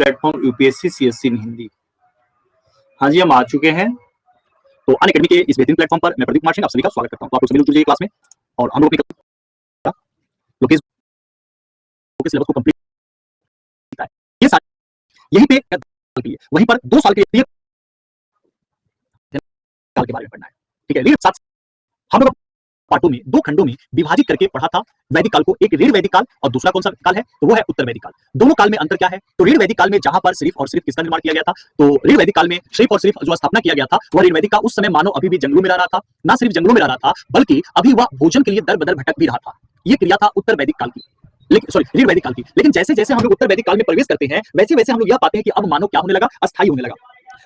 Platform UPSC CSC इन हिंदी। हाँ जी, हम आ चुके हैं। तो अनअकैडमी के इस बेहतरीन प्लेटफॉर्म पर मैं प्रदीप कुमार सिंह आप सभी का स्वागत करता हूं। तो आप लोग सभी लोग जुड़ जाइए क्लास में और हम लोग अपनी लोकेश के सिलेबस को कंप्लीट किया है। ये साल यहीं पे के लिए वहीं पर 2 साल के लिए काल के बारे में पढ़ना है। ठीक है, ऋण साथ हम लोग पार्टों में 2 खंडों में विभाजित करके पढ़ा था वैदिक काल को। एक ऋण वैदिक काल और दूसरा कौन सा काल है, तो वो है उत्तर वैदिक काल। दोनों काल में अंतर क्या है, तो ऋण वैदिक काल में जहां पर सिर्फ और सिर्फ किसका निर्माण किया गया था, तो ऋण वैदिक काल में सिर्फ और सिर्फ जो स्थापना किया गया था वह ऋण वैदिक का उस समय मानव अभी भी जंगलों में रह रहा था। ना सिर्फ जंगलों में रह रहा था बल्कि अभी वह भोजन के लिए दर बदर भटक भी रहा था। ये क्रिया था उत्तर वैदिक काल की, लेकिन सॉरी ऋण वैदिक काल की। लेकिन जैसे जैसे हम लोग उत्तर वैदिक काल में प्रवेश करते हैं वैसे वैसे हम लोग यह पाते हैं कि अब मानव क्या होने लगा, अस्थायी होने लगा।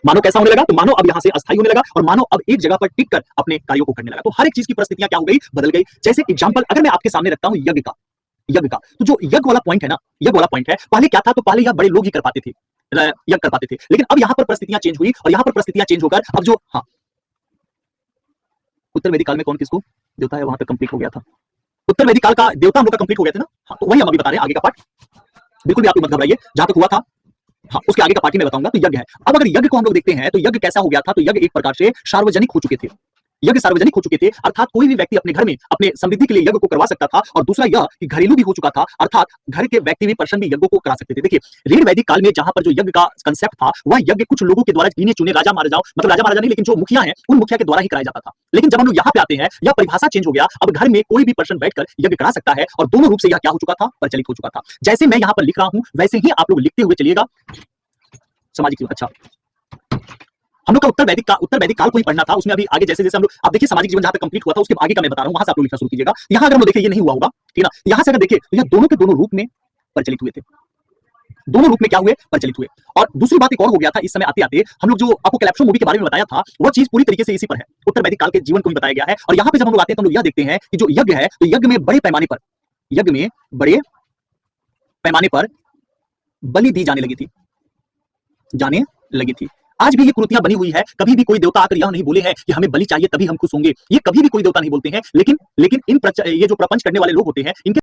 मानव कैसा होने लगा, तो मानव अब यहाँ से अस्थायी होने लगा और मानव अब एक जगह पर टिक कर अपने कार्यों को करने लगा। तो हर एक चीज की परिस्थितियां क्या हो गई, बदल गई। जैसे एग्जांपल अगर मैं आपके सामने रखता हूं यज्ञ का, तो जो यज्ञ वाला पॉइंट है ना, यज्ञ वाला पॉइंट है, पहले क्या था, तो पहले यह बड़े लोग ही कर पाते थे, यज्ञ कर पाते थे। लेकिन अब यहाँ पर परिस्थितियां चेंज हुई और यहाँ पर परिस्थितियां चेंज होकर अब जो उत्तर वैदिक काल में कौन किसको देवता है वहां तक कंप्लीट हो गया था। उत्तर वैदिक काल का देवता हम लोग का कंप्लीट हो गया था ना। हाँ, तो वही हम अभी बता रहे हैं आगे का पार्ट। बिल्कुल भी आप लोग मत घबराइए, जहां तक हुआ था हाँ उसके आगे का पार्टी में बताऊंगा। तो यज्ञ है। अब अगर यज्ञ को हम लोग देखते हैं तो यज्ञ कैसा हो गया था, तो यज्ञ एक प्रकार से सार्वजनिक हो चुके थे। यज्ञ सार्वजनिक हो चुके थे अर्थात कोई भी व्यक्ति अपने घर में अपने समृद्धि के लिए यज्ञ को करवा सकता था। और दूसरा यह कि घरेलू भी हो चुका था अर्थात घर के व्यक्ति भी पर्सन भी यज्ञ को करा सकते थे। देखिए ऋण वैदिक काल में जहां पर जो यज्ञ का कंसेप्ट था वह यज्ञ कुछ लोगों के द्वारा गिने चुने राजा महाराजाओं, मतलब राजा महाराजा नहीं लेकिन जो मुखिया हैं उन मुखिया के द्वारा ही कराया जाता था। लेकिन जब हम लोग यहाँ पे आते हैं यह परिभाषा चेंज हो गया। अब घर में कोई भी पर्सन बैठकर यज्ञ करा सकता है और दोनों रूप से यह क्या हो चुका था, प्रचलित हो चुका था। जैसे मैं यहाँ पर लिख रहा हूं वैसे ही आप लोग लिखते हुए चलिएगा। सामाजिक जीवन, अच्छा हम लोग का उत्तर वैदिक काल को ही पढ़ना था। उसमें अभी आगे जैसे जैसे हम लोग आप देखिए सामाजिक जीवन जहां तक कंप्लीट हुआ था उसके आगे का मैं बता रहा हूं, वहां से आप लोग लिखना शुरू कीजिएगा। यहां अगर हम लोग देखिए ये नहीं हुआ होगा, ठीक ना। यहां से अगर देखिए तो यह दोनों के दोनों रूप में प्रचलित हुए थे। दोनों रूप में क्या हुए, प्रचलित हुए। और दूसरी बात एक और हो गया था इस समय आते आते हम लोग जो आपको कैलेप्सो मूवी के बारे में बताया था वह चीज पूरी तरीके से इसी पर है, उत्तर वैदिक काल के जीवन को भी बताया गया है। और यहाँ पे जब हम लोग आते हैं तो हम लोग यह देखते हैं कि जो यज्ञ है तो यज्ञ में बड़े पैमाने पर बलि दी जाने लगी थी। आज भी ये कुरीतियां बनी हुई है। कभी भी कोई देवता आकर यह नहीं बोले हैं कि हमें बलि चाहिए तभी हम खुश होंगे, ये कभी भी कोई देवता नहीं बोलते हैं। लेकिन ये जो प्रपंच करने वाले लोग होते हैं इनके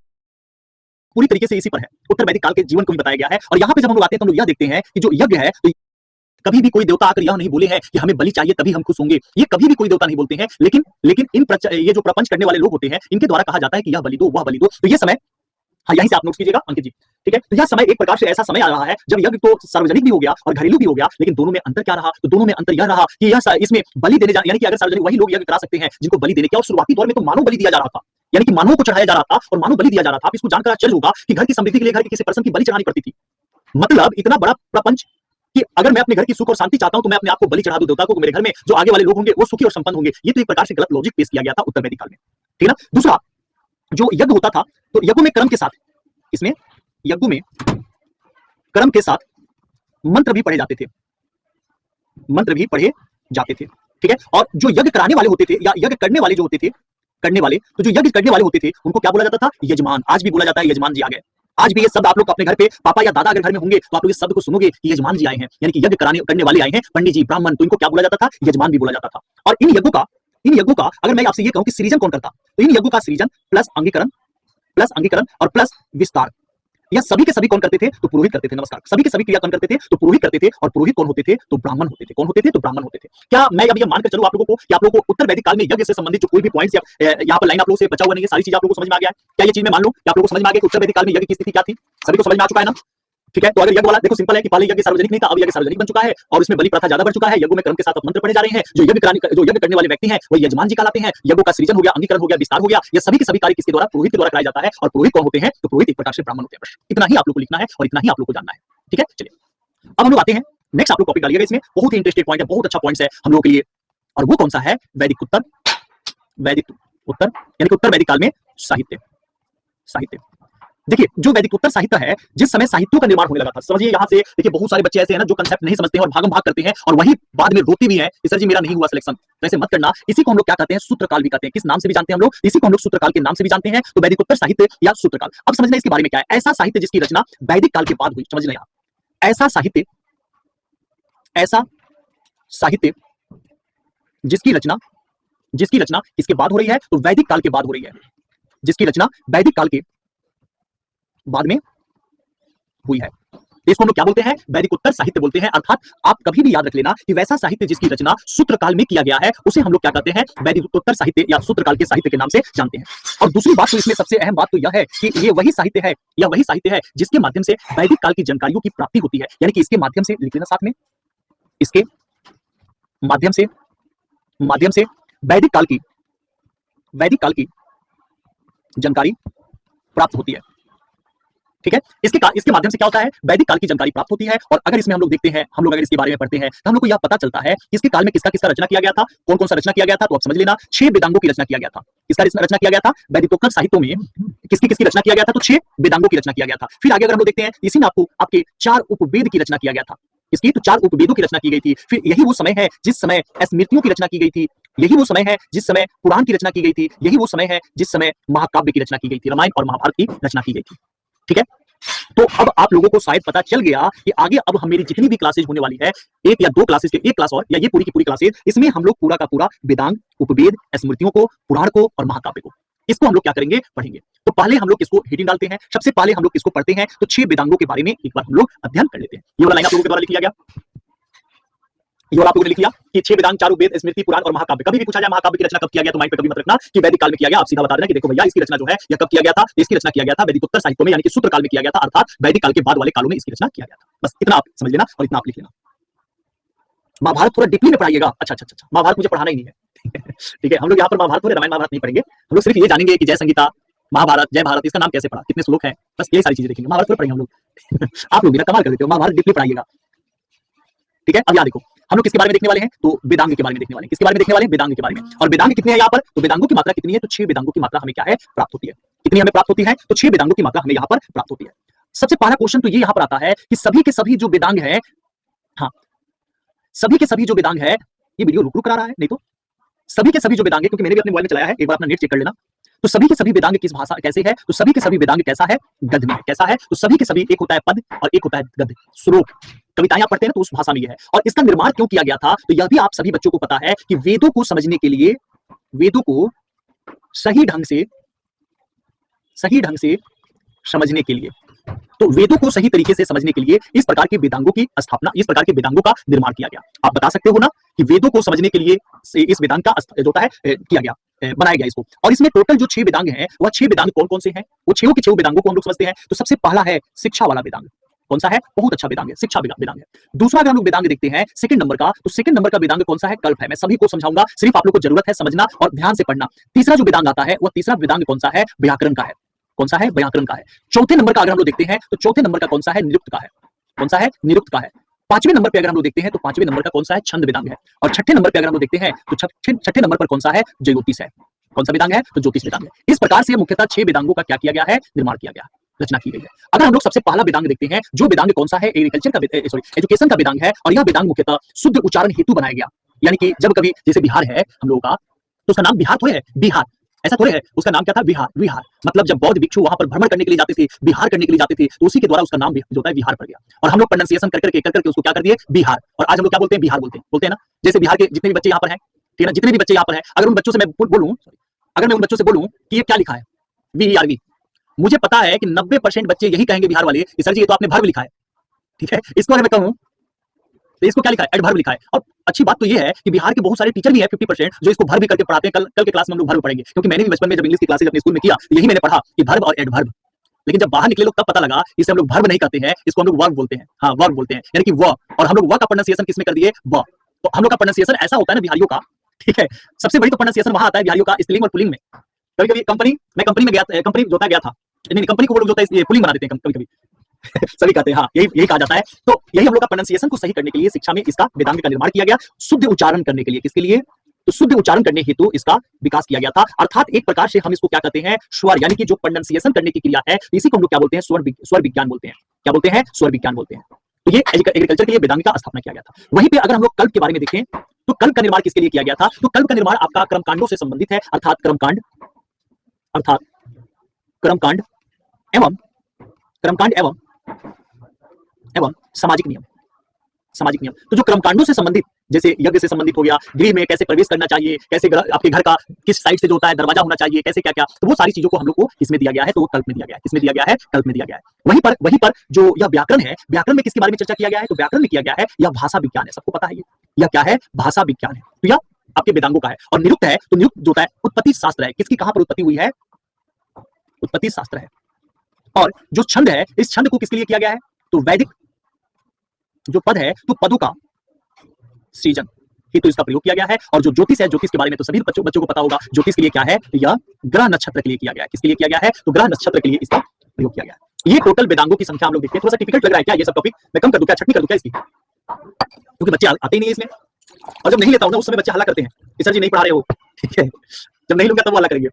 पूरी तरीके से इसी पर है, उत्तर वैदिक काल के जीवन को भी बताया गया है। और यहाँ पे जब हम लोग आते हैं तो हम लोग यह देखते हैं कि जो यज्ञ है तो कभी भी कोई देवता आकर यह नहीं बोले हैं कि हमें बलि चाहिए तभी हम खुश होंगे, ये कभी भी कोई देवता नहीं बोलते हैं। लेकिन ये जो प्रपंच करने वाले लोग होते हैं इनके द्वारा कहा जाता है कि यह बलि दो वह बलि दो। तो ये समय हाँ यहीं से आप नोट कीजिएगा अंकित जी, ठीक है। तो यह समय एक प्रकार से ऐसा समय आ रहा है जब यज्ञ तो सार्वजनिक भी हो गया और घरेलू भी हो गया। लेकिन दोनों में अंतर क्या रहा, तो दोनों में अंतर यह रहा कि यह इसमें बलि देने यानी कि अगर सार्वजनिक वही लोग यज्ञ करा सकते हैं जिनको बलि देने के, और शुरुआती दौर में तो मानव बलि दिया जा रहा था, यानी कि मानवों को चढ़ाया जा रहा था और मानव बलि दिया जा रहा था। आप इसको जानकर आश्चर्य होगा कि घर की समृद्धि के लिए घर के किसी पर्सन की बलि चढ़ानी पड़ती थी। मतलब इतना बड़ा प्रपंच कि अगर मैं अपने घर की सुख और शांति चाहता हूं तो मैं अपने आप को बलि चढ़ा दूं देवता को, मेरे घर में जो आगे वाले लोग होंगे वो सुखी और संपन्न होंगे। ये तो एक प्रकार से गलत लॉजिक पेश किया गया था उत्तर वैदिक काल में, ठीक है ना। दूसरा जो यज्ञ होता था तो यज्ञों में कर्म के साथ, इसमें यज्ञों में कर्म के साथ मंत्र भी पढ़े जाते थे, ठीक है। और जो यज्ञ कराने वाले होते थे या यज्ञ करने वाले जो होते थे तो जो यज्ञ करने वाले होते थे उनको क्या बोला जाता था, यजमान। आज भी बोला जाता है यजमान जी आ गए। आज भी ये शब्द आप लोग अपने घर पे पापा या दादा अगर घर में होंगे तो आप लोग इस शब्द को सुनोगे कि यजमान जी आए हैं, यानी कि यज्ञ करने वाले आए हैं, पंडित जी ब्राह्मण, तो इनको क्या बोला जाता था, यजमान भी बोला जाता था। और इन यज्ञों का अगर मैं आपसे ये कहूं कि सृजन कौन करता, तो इन यज्ञों का सृजन प्लस अंगीकरण और प्लस विस्तार, यह सभी के सभी कौन करते थे, तो पुरोहित करते थे। नमस्कार। सभी के सभी क्रिया कौन करते थे, तो पुरोहित करते थे। और पुरोहित कौन होते थे, तो ब्राह्मण होते थे। कौन होते थे, तो ब्राह्मण होते थे। क्या मैं अब ये मानकर चलूं आप लोगों को कि आप लोगों को उत्तर वैदिक काल में यज्ञ से संबंधित जो कोई भी पॉइंट्स या यहाँ पर लाइन आप लोगों से बचा हुआ नहीं है, सारी चीज आप लोगों को समझ में आ गया है? क्या ये चीज मैं मान लूं कि आप लोगों को समझ में आ गया कि उत्तर वैदिक काल में यज्ञ की स्थिति क्या थी? सभी को समझ में आ चुका है ना, ठीक है। तो अगर यज्ञ वाला देखो सिंपल है कि पहले यज्ञ सार्वजनिक नहीं था, अब यज्ञ सार्वजनिक बन चुका है और इसमें बलि प्रथा ज्यादा बढ़ चुका है। यज्ञों में कर्म के साथ मंत्र पढ़े जा रहे हैं। जो यज्ञ करने वाले व्यक्ति हैं वो यजमान जी कहलाते हैं। यज्ञों का सृजन हो गया, अंगीकरण हो गया, विस्तार हो गया, ये सभी के सभी कार्य किसके द्वारा, पुरोहित के द्वारा कराया जाता है। और पुरोहित कौन होते हैं, तो पुरोहित एक प्रकार से ब्राह्मण होते हैं। इतना ही आप लोग को लिखना है और इतना ही आप लोग को जानना है, ठीक है। चलिए अब हम लोग आते हैं नेक्स्ट, आप लोग टॉपिक डालिएगा। इसमें बहुत ही इंटरेस्टिंग पॉइंट है, बहुत अच्छा पॉइंट है हम लोग के लिए, और वो कौन सा है, वैदिक उत्तर यानी कि उत्तर वैदिक काल में साहित्य। देखिए जो वैदिक उत्तर साहित्य है, जिस समय साहित्यों का निर्माण होने लगा था, समझिए यहाँ से देखिए बहुत सारे बच्चे ऐसे हैं ना जो कंसेप्ट नहीं समझते हैं और भागम भाग करते हैं और वही बाद में रोते भी हैं कि सर जी मेरा नहीं हुआ सिलेक्शन। वैसे मत करना। इसी को हम लोग क्या कहते हैं, सूत्रकाल भी कहते हैं। किस नाम से भी जानते हैं हम लोग, इसी को हम लोग सूत्रकाल के नाम से भी जानते हैं। तो वैदिक उत्तर साहित्य या सूत्रकाल, अब समझना इसके बारे में क्या है। ऐसा साहित्य जिसकी रचना वैदिक काल के बाद हुई, समझना यहाँ, ऐसा साहित्य जिसकी रचना किसके बाद हो रही है, तो वैदिक काल के बाद हो रही है। जिसकी रचना वैदिक काल के बाद में हुई है। इसको हम लोग क्या बोलते हैं? वैदिक उत्तर साहित्य बोलते हैं। अर्थात आप कभी भी याद रख लेना कि वैसा साहित्य जिसकी रचना सूत्र काल में किया गया है उसे हम लोग क्या कहते हैं? वैदिक उत्तर साहित्य या सूत्र काल के साहित्य के नाम से जानते हैं। और दूसरी बात तो इसमें सबसे अहम बात तो यह है कि ये वही साहित्य है या वही साहित्य है जिसके माध्यम से वैदिक काल की जानकारियों की प्राप्ति होती है। यानी कि इसके माध्यम से, लिख लेना साथ में, इसके माध्यम से वैदिक काल की जानकारी प्राप्त होती है। ठीक है, इसके माध्यम से क्या होता है? वैदिक काल की जानकारी प्राप्त होती है। और अगर इसमें हम लोग देखते हैं, हम लोग अगर इसके बारे में पढ़ते हैं तो हम लोग को यह पता चलता है कि इसके काल में किसका किसका रचना किया गया था, कौन कौन सा रचना किया गया था। तो आप समझ लेना 6 वेदांगों की रचना किया गया था। किसका रचना किया गया था? वैदिकोत्तर साहित्यों में किसकी किसकी रचना किया गया था? तो 6 वेदांगों की रचना किया गया था। फिर आगे अगर हम लोग देखते हैं, इसी में आपके 4 उपवेद की रचना किया गया था। इसकी तो 4 उपवेदों की रचना की गई थी। फिर यही वो समय है जिस समय स्मृतियों की रचना की गई थी। यही वो समय है जिस समय पुराण की रचना की गई थी। यही वो समय है जिस समय महाकाव्य की रचना की गई थी, रामायण और महाभारत की रचना की गई थी। ठीक है, तो अब आप लोगों को शायद पता चल गया कि आगे अब हम मेरी जितनी भी क्लासेज होने वाली है, 1 या 2 क्लासेज के एक क्लास और या ये पूरी की पूरी क्लासेज, इसमें हम लोग पूरा का पूरा वेदांग, उपवेद, स्मृतियों को, पुराण को और महाकाव्य को, इसको हम लोग क्या करेंगे? पढ़ेंगे। तो पहले हम लोग किसको हेडिंग डालते हैं? सबसे पहले हम लोग किसको पढ़ते हैं? तो 6 वेदांगों के बारे में एक बार हम लोग अध्ययन कर लेते हैं। ये वाला लाइन आप लोगों के द्वारा लिख लिया गया, ये वाला आप लोगों ने लिख लिया कि 6 वेदांग, 4 वेद, स्मृति, पुराण और महाकाव्य। कभी भी पूछा जाए महाकाव्य की रचना कब किया गया, तो माइंड पे कभी मत रखना कि वैदिक काल में किया गया। आप सीधा बता देना कि देखो भैया इसकी रचना जो है यह कब किया गया था? इसकी रचना किया गया था वैदिक उत्तर साहित्य में, यानी कि सूत्र काल में किया गया था। अर्थात वैदिक काल के बाद वाले कालों में इसकी रचना किया गया था। बस इतना आप समझ लेना और इतना आप लिख लेना। महाभारत थोड़ा डीपली में पढ़ाइएगा। अच्छा, महाभारत मुझे पढ़ाना ही नहीं है। ठीक है, हम लोग यहाँ पर महाभारत और रामायण महाभारत नहीं पढ़ेंगे। हम लोग सिर्फ ये जानेंगे कि जय संगीता, महाभारत, जय भारत, इसका नाम कैसे पड़ा, कितने श्लोक हैं, बस ये सारी चीजें देखेंगे। महाभारत पर पढ़ेंगे हम लोग। आप लोग मेरा कमाल कर देते हो, महाभारत डीपली पढ़ाइएगा। ठीक है, अब यहाँ देखो हम लोग किसके बारे में देखने वाले हैं? तो वेदांग के बारे में देखने वाले हैं। किसके बारे में देखने वाले हैं? वेदांग के बारे में। और वेदांग कितने हैं यहाँ पर? तो वेदांगों की मात्रा कितनी है? तो 6 वेदांगों की मात्रा हमें क्या है? प्राप्त होती है। कितनी हमें प्राप्त होती है? तो 6 वेदांगों की मात्रा हमें यहाँ पर प्राप्त होती है। सबसे पहला क्वेश्चन तो ये यहाँ पर आता है कि सभी के सभी जो वेदांग है, हाँ, सभी के सभी जो वेदांग है, ये वीडियो रुक रुक करा रहा है नहीं तो सभी के सभी जो वेदांग है, क्योंकि मैंने भी अपने मोबाइल में चलाया है, एक बार अपना नेट चेक कर लेना। तो सभी के सभी वेदांग किस भाषा कैसे है? तो सभी के सभी वेदांग कैसा है? गद्य में। कैसा है? तो सभी के सभी, एक होता है पद और एक होता है गद्य, श्लोक, कविताएं आप पढ़ते हैं तो उस भाषा में यह है। और इसका निर्माण क्यों किया गया था? तो यह भी आप सभी बच्चों को पता है कि वेदों को समझने के लिए, वेदों को सही ढंग से समझने के लिए, तो वेदों को सही तरीके से समझने के लिए इस प्रकार के वेदांगों की स्थापना, इस प्रकार के वेदांगों का निर्माण किया गया। आप बता सकते हो ना कि वेदों को समझने के लिए इस वेदांग का जो होता है किया गया, बनाया गया इसको। और इसमें टोटल जो 6 वेदांग हैं, वह 6 वेदांग कौन कौन से हैं? वो 6 के 6 वेदांगों को हम लोग समझते हैं। तो सबसे पहला है शिक्षा वाला वेदांग। कौन सा है? बहुत अच्छा वेदांग है, शिक्षा वेदांग है। दूसरा अगर हम लोग वेदांग देखते हैं सेकंड नंबर का, तो सेकंड नंबर का वेदांग कौन सा है? कल्प है। मैं सभी को समझाऊंगा, सिर्फ आप लोग को जरूरत है समझना और ध्यान से पढ़ना। तीसरा जो वेदांग आता है, वह तीसरा वेदांग कौन सा है? व्याकरण का है। कौन सा है? व्याकरण का है। चौथे नंबर का अगर हम लोग देखते हैं, तो चौथे नंबर का कौन सा है? निरुक्त का है। कौन सा है? निरुक्त का है। पांचवें नंबर पे अगर हम लोग देखते हैं, तो पांचवें नंबर का कौन सा है? छंद वेदांग है। और छठे नंबर पे अगर हम लोग देखते हैं, तो छठे नंबर पर कौन सा है? ज्योतिष है। कौन सा वेदांग है? तो ज्योतिष वेदांग है। इस प्रकार से मुख्यतः 6 वेदांगों का क्या किया गया है? निर्माण किया गया, रचना की गई है। अगर हम लोग सबसे पहला वेदांग देखते हैं, जो वेदांग कौन सा है? एग्रीकल्चर का, एजुकेशन का वेदांग है। और यह वेदांग मुख्यतः शुद्ध उच्चारण हेतु बनाया गया। यानी कि जब कभी जैसे बिहार है हम लोगों का, तो उसका नाम बिहार थोड़े है, बिहार ऐसा थोड़े है, उसका नाम क्या था? विहार। विहार मतलब जब बौद्ध भिक्षु वहां पर भ्रमण करने के लिए जाते थे, विहार करने के लिए जाते थे, तो उसी के द्वारा उसका नाम जो होता है विहार पड़ गया। और हम लोग प्रोनाउंसिएशन कर करके उसको क्या कर दिए? बिहार। और आज हम लोग क्या बोलते हैं? बिहार बोलते हैं ना। जैसे बिहार के जितने भी बच्चे यहाँ पर हैं, ठीक है ना, जितने भी बच्चे यहाँ पर हैं, अगर उन बच्चों से मैं बोलूं, अगर मैं उन बच्चों से बोलूं कि ये क्या लिखा है, VERV, मुझे पता है कि 90% बच्चे यही कहेंगे बिहार वाले कि सर जी ये तो आपने वर्ब लिखा है। ठीक है, इसको अगर मैं कहूं तो इसको क्या लिखा है? एडवर्ब लिखा है। और अच्छी बात तो ये है कि बिहार के बहुत सारे टीचर भी हैं 50% जो इसको वर्ब भी करके पढ़ाते हैं। कल के क्लास में हम लोग वर्ब पढ़ेंगे, क्योंकि मैंने भी बचपन में जब इंग्लिश की क्लासेज अपने स्कूल में किया, तो यही मैंने पढ़ा कि वर्ब और एडवर्ब। लेकिन जब बाहर निकले लोग तब पता लगा इसे हम लोग वर्ब नहीं कहते हैं, इसको हम लोग वर्ब बोलते हैं। हाँ, वर्ब बोलते हैं, यानी कि व। और हम लोग व का प्रोनाउंसिएशन किसमें कर दिए? व। तो हम लोग का प्रोनाउंसिएशन ऐसा होता है ना बिहारियों का, ठीक है। सबसे बड़ी तो प्रोनाउंसिएशन वहां आता है बिहारियों का स्त्रीलिंग और पुल्लिंग में। कभी कभी कंपनी में गया, कंपनी जो गया था, कंपनी को वो लोग जो है पुल्लिंग बना देते हैं कभी कभी। सभी कहते हैं, हाँ, यही कहा जाता है। तो यही हम लोग का प्रोनाउंसिएशन को सही करने के लिए शिक्षा में इसका वेदांग का निर्माण किया गया, शुद्ध उच्चारण करने के लिए। किसके लिए? तो शुद्ध उच्चारण करने हेतु इसका विकास किया गया था। अर्थात एक प्रकार से हम इसको क्या कहते हैं? स्वर, यानी कि जो प्रोनाउंसिएशन करने की क्रिया है, इसी को हम लोग क्या बोलते हैं? स्वर विज्ञान बोलते हैं। क्या बोलते हैं? स्वर विज्ञान बोलते हैं। तो ये एग्रीकल्चर के लिए वेदांग का स्थापना किया गया था। वहीं पे अगर हम लोग कल्प के बारे में देखें, तो कल्प का निर्माण किसके लिए किया गया था? तो कल्प का निर्माण आपका कर्मकांडों से संबंधित है, अर्थात कर्मकांड एवं सामाजिक नियम। तो जो कर्मकांडों से संबंधित जैसे यज्ञ से संबंधित हो गया, गृह में कैसे प्रवेश करना चाहिए, कैसे आपके घर का किस साइड से जो होता है दरवाजा होना चाहिए, कैसे क्या क्या, तो वो सारी चीजों को हम लोग को इसमें दिया गया है, तो वो कल्प में दिया गया है। किसमें दिया गया है? कल्प में दिया गया है। वहीं पर जो यह व्याकरण है, व्याकरण में किसके बारे में चर्चा किया गया है? तो व्याकरण में किया गया है यह भाषा विज्ञान है। सबको पता है यह क्या है? भाषा विज्ञान है। तो यह आपके वेदांगों का है। और निरुक्त है, तो निरुक्त जो होता है उत्पत्ति शास्त्र है। किसकी कहां पर उत्पत्ति हुई है? उत्पत्ति शास्त्र है। और जो छंद है, इस छंद को किसके लिए किया गया है? तो वैदिक जो पद है, तो पदों का सृजन ही तो इसका प्रयोग किया गया है। और जो ज्योतिष है, ज्योतिष के बारे में तो सभी बच्चों को पता होगा, ज्योतिष के लिए क्या है? यह ग्रह नक्षत्र के लिए किया गया है। किसके लिए किया गया है? तो ग्रह नक्षत्र के लिए इसका प्रयोग किया गया है। ये टोटल वेदांगों की संख्या हम लोग देखते हैं। थोड़ा सा डिफिकल्ट लग रहा है क्या ये सब टॉपिक? मैं कम कर दूं क्या, छटनी कर दूं क्या इसकी? क्योंकि बच्चे आते ही नहीं है इसमें, और जब नहीं लेता हूं ना उस समय बच्चे हल्ला करते हैं कि सर जी नहीं पढ़ा रहे हो। ठीक है, जब नहीं लूंगा तब वो हल्ला करेंगे।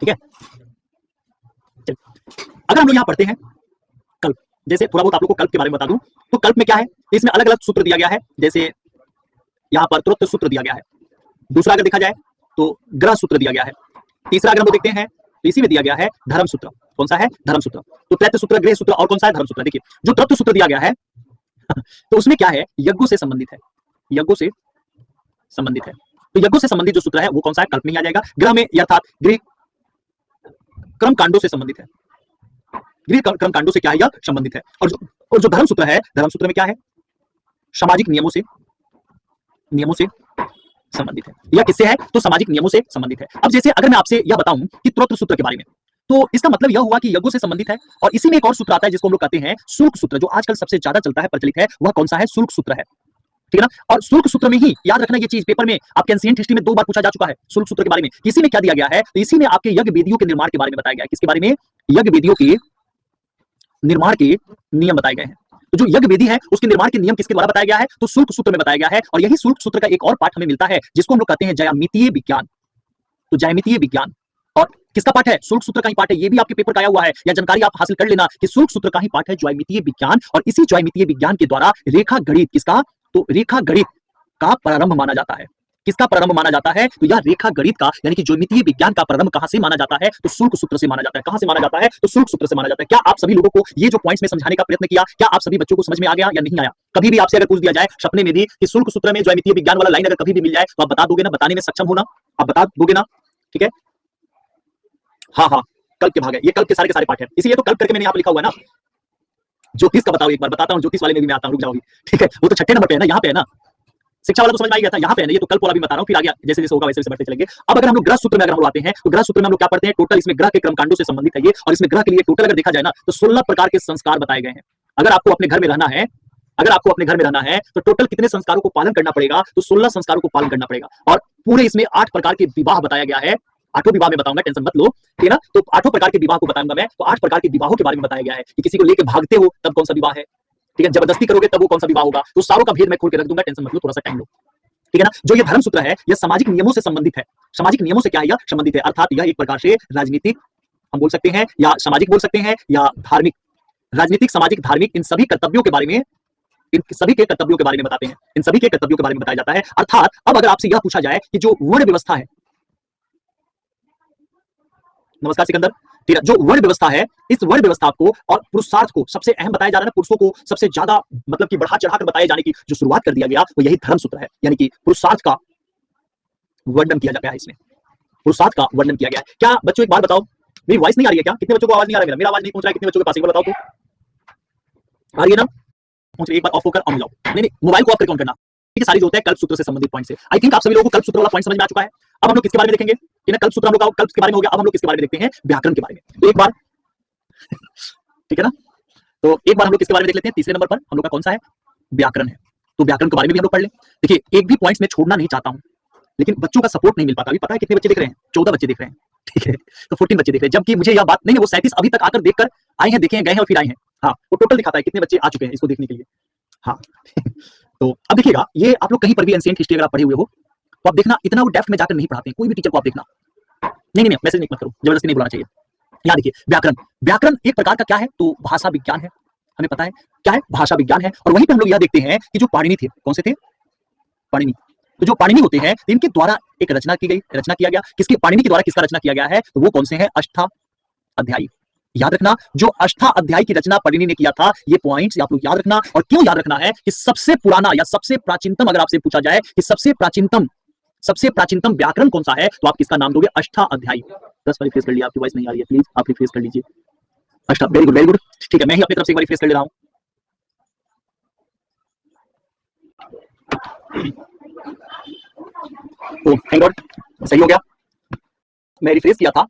ठीक है, अगर हम लोग यहां पढ़ते हैं कल्प, जैसे थोड़ा बहुत आप लोग को कल्प के बारे में बता दूं, तो कल्प में क्या है? इसमें अलग अलग सूत्र दिया गया है। जैसे यहां पर तुरंत सूत्र दिया गया है। दूसरा अगर देखा जाए तो ग्रह सूत्र दिया गया है। तीसरा अगर हम लोग देखते हैं तो इसी में दिया गया है धर्म सूत्र। कौन सा है? धर्म सूत्र। तो त्रैत्य सूत्र, गृह सूत्र, और कौन सा है? धर्म सूत्र। देखिए जो त्रत्व सूत्र दिया गया है तो उसमें क्या है? यज्ञों से संबंधित है। यज्ञों से संबंधित है। तो यज्ञों से संबंधित जो सूत्र है वो कौन सा है? कल्प में आ जाएगा। ग्रह में अर्थात गृह कर्म कांडों से संबंधित है। गृह कर्म कांडों से क्या है? यह संबंधित है। और जो धर्म सूत्र है, धर्म सूत्र में क्या है? सामाजिक नियमों से संबंधित है। यह किससे है? तो सामाजिक नियमों से संबंधित है। अब जैसे अगर मैं आपसे यह बताऊं कि त्रोत्र सूत्र के बारे में, तो इसका मतलब यह हुआ कि यज्ञों से संबंधित है। और इसी में एक और सूत्र आता है जिसको हम लोग कहते हैं शुल्क सूत्र, जो आजकल सबसे ज्यादा चलता है, प्रचलित है। वह कौन सा है? शुल्क सूत्र है। ठीक है ना? और शुल्क सूत्र में ही याद रखना, ये चीज पेपर में आपके एंशिएंट हिस्ट्री में 2 बार पूछा जा चुका है शुल्क सूत्र के बारे में। इसी में क्या दिया गया है? तो इसी में आपके यज्ञ वेदियों के निर्माण के बारे में बताया गया है। किसके बारे में? यज्ञ वेदियों के निर्माण के नियम बताए गए हैं। तो जो यज्ञ वेदी है उसके निर्माण के नियम किसके द्वारा बताया गया है? तो शुल्क सूत्र में बताया गया है। और यही शुल्क सूत्र का एक और पाठ हमें मिलता है जिसको हम लोग कहते हैं ज्यामितीय विज्ञान। तो ज्यामितीय विज्ञान और किसका पाठ है? शुल्क सूत्र का ही पाठ है। ये भी आपके पेपर का आया हुआ है, या जानकारी आप हासिल कर लेना कि शुल्क सूत्र का ही पाठ है ज्यामितीय विज्ञान। और इसी ज्यामितीय विज्ञान के द्वारा रेखा गणित, किसका? तो रेखा गणित का प्रारंभ माना जाता है। किसका प्रारंभ माना जाता है? तो यह रेखा गणित का यानी कि ज्यामितीय विज्ञान का प्रारंभ कहां से माना जाता है? तो शुल्क सूत्र से माना जाता है। कहां से माना जाता है? तो शुल्क सूत्र से माना जाता है। क्या आप सभी लोगों को ये जो पॉइंट्स में समझाने का प्रयत्न किया, क्या आप सभी बच्चों को समझ में आ गया या नहीं आया? कभी भी आपसे अगर पूछ दिया जाए सपने में भी कि शुल्क सूत्र में ज्यामितीय विज्ञान वाला लाइन अगर कभी भी मिल जाए तो आप बता दोगे ना? बताने में सक्षम हो ना? आप बता दोगे ना? ठीक है, हाँ, कल्प के भाग है ये, कल्प के सारे पाठ है। इसीलिए तो कल्प करके मैंने यहाँ लिखा हुआ है ना। ज्योतिष का बताओ, एक बार बताता हूँ, ज्योतिष वाले में भी मैं आता हूँ, रुक जाओगी। ठीक है, वो तो 6 नंबर पे है ना, यहाँ पे है ना। शिक्षा वाला तो समझ में आ गया था, यहाँ पे है ना, ये तो कल्प वाला भी बता रहा हूँ, फिर आगे जैसे जैसे होगा वैसे वैसे बढ़ते चलेंगे। अब अगर हम लोग ग्रह सूत्र में अगर हम लोग आते हैं तो ग्रह सूत्र में हम लोग क्या पढ़ते हैं? टोटल इसमें ग्रह के कर्मकांडों से संबंधित है ये। और इसमें ग्रह के लिए टोटल अगर देखा जाए ना तो 16 प्रकार के संस्कार बताए गए हैं। अगर आपको अपने घर में रहना है, अगर आपको अपने घर में रहना है तो टोटल कितने संस्कारों को पालन करना पड़ेगा? तो 16 संस्कारों को पालन करना पड़ेगा। और पूरे इसमें 8 प्रकार के विवाह बताया गया है। 8 विवाह में बताऊंगा, टेंशन मत लो, ठीक है ना। तो 8 प्रकार के विवाह को बताऊंगा मैं। तो 8 प्रकार के विवाहों के बारे में बताया गया है कि किसी को लेके भागते हो तब कौन सा विवाह है, ठीक है, जबरदस्ती करोगे तब वो कौन सा विवाह होगा। तो सारों का भेद मैं खोल के रख दूंगा, टेंशन मत लो, थोड़ा सा टाइम लो, ठीक है ना। जो ये धर्म सूत्र है यह सामाजिक नियमों से संबंधित है। सामाजिक नियमों से क्या है? यह संबंधित है, अर्थात यह एक प्रकार से राजनीतिक हम बोल सकते हैं या सामाजिक बोल सकते हैं या धार्मिक, राजनीतिक, सामाजिक, धार्मिक, इन सभी कर्तव्यों के बारे में, इन सभी के कर्तव्यों के बारे में बताते हैं। इन सभी के कर्तव्यों के बारे में बताया जाता है। अर्थात अब अगर आपसे यह पूछा जाए कि जो वर्ण व्यवस्था है, नमस्कार सिकंदर, ठीक है, जो वर्ण व्यवस्था है, इस वर्ण व्यवस्था को और पुरुषार्थ को सबसे अहम बताया जा रहा है, पुरुषों को सबसे ज्यादा मतलब कि बढ़ा चढ़ाकर बताए जाने की जो शुरुआत कर दिया गया वो यही धर्म सूत्र है। यानी कि पुरुषार्थ का वर्णन किया गया है, इसमें पुरुषार्थ का वर्णन किया गया है। क्या बच्चों एक बार बताओ, मेरी वॉइस नहीं आ रही है क्या? कितने बच्चों को आवाज नहीं आ रहा है? मेरा आवाज नहीं पहुंच रहा है कितने बच्चों के पास? एक बार बताओ तो, आ रही है ना? पहुंच रही है? एक बार ऑफ होकर ऑन जाओ। नहीं, मोबाइल को ऑफ करके ऑन करना। ठीक है, सारी जो होता है कल्प सूत्र से संबंधित पॉइंट से। आई थिंक आप सभी लोगों को कल्प सूत्र वाला पॉइंट समझ में आ चुका है। अब हम लोग किसके बारे में देखेंगे? कि ना कल्प सूत्र हम लोग कल्प के बारे में हो गया। अब हम लोग किसके बारे में देखते हैं? व्याकरण के बारे में। तो एक बार ठीक है ना, तो एक बार हम लोग किसके बारे में देख लेते हैं। तीसरे नंबर पर हम लोग का कौन सा है? व्याकरण है। तो व्याकरण के बारे में भी हम लोग पढ़ लें। देखिए एक भी पॉइंट्स में छोड़ना नहीं चाहता हूं, लेकिन बच्चों का सपोर्ट नहीं मिल पाता। अभी पता है कितने बच्चे देख रहे हैं? 14 बच्चे देख रहे हैं, ठीक है, तो 14 बच्चे देख रहे हैं। जबकि मुझे यह बात नहीं है, वो 37 अभी तक आकर देखकर आए हैं, देखे हैं, गए हैं और फिर आए हैं। हाँ, वो टोटल दिखाता है कितने बच्चे आ चुके हैं इसको देखने के लिए। हाँ तो अब देखिएगा, ये आप लोग कहीं पर भी एंशिएंट हिस्ट्री अगर आप पढ़े हुए हो तो आप देखना इतना वो डेप्थ में जाकर नहीं पढ़ाते हैं कोई भी टीचर को। आप देखना, नहीं, मैसेज नहीं मत करो, जबरदस्ती नहीं बुलाना चाहिए। यहाँ देखिए व्याकरण, व्याकरण एक प्रकार का क्या है? तो भाषा विज्ञान है। हमें पता है क्या है? भाषा विज्ञान है। और वहीं पे हम लोग यह देखते हैं कि जो पाणिनि थे, कौन से थे? पाणिनि। तो जो पाणिनि होते हैं इनके द्वारा एक रचना की गई, रचना किया गया। किसकी? पाणिनि के द्वारा किसका रचना किया गया है? तो वो कौन से हैं? अष्टाध्यायी। याद रखना, जो अष्टाध्यायी की रचना पढ़िनी ने किया था, ये पॉइंट्स आप लोग याद रखना। और क्यों याद रखना है कि सबसे पुराना या सबसे प्राचीनतम अगर आपसे पूछा जाए कि सबसे प्राचीनतम व्याकरण कौन सा है, तो आप किसका नाम दोगे? अष्टाध्यायी। 10 बार रिफ्रेश कर लिया, आपकी वॉइस नहीं आ रही है, प्लीज आप रिफ्रेश कर लीजिए। Very good very good. ठीक है, मैं ही अपनी तरफ से एक बार रिफ्रेश कर ले रहा हूं। तो थैंक गॉड सही हो गया। मैं रिफ्रेश किया था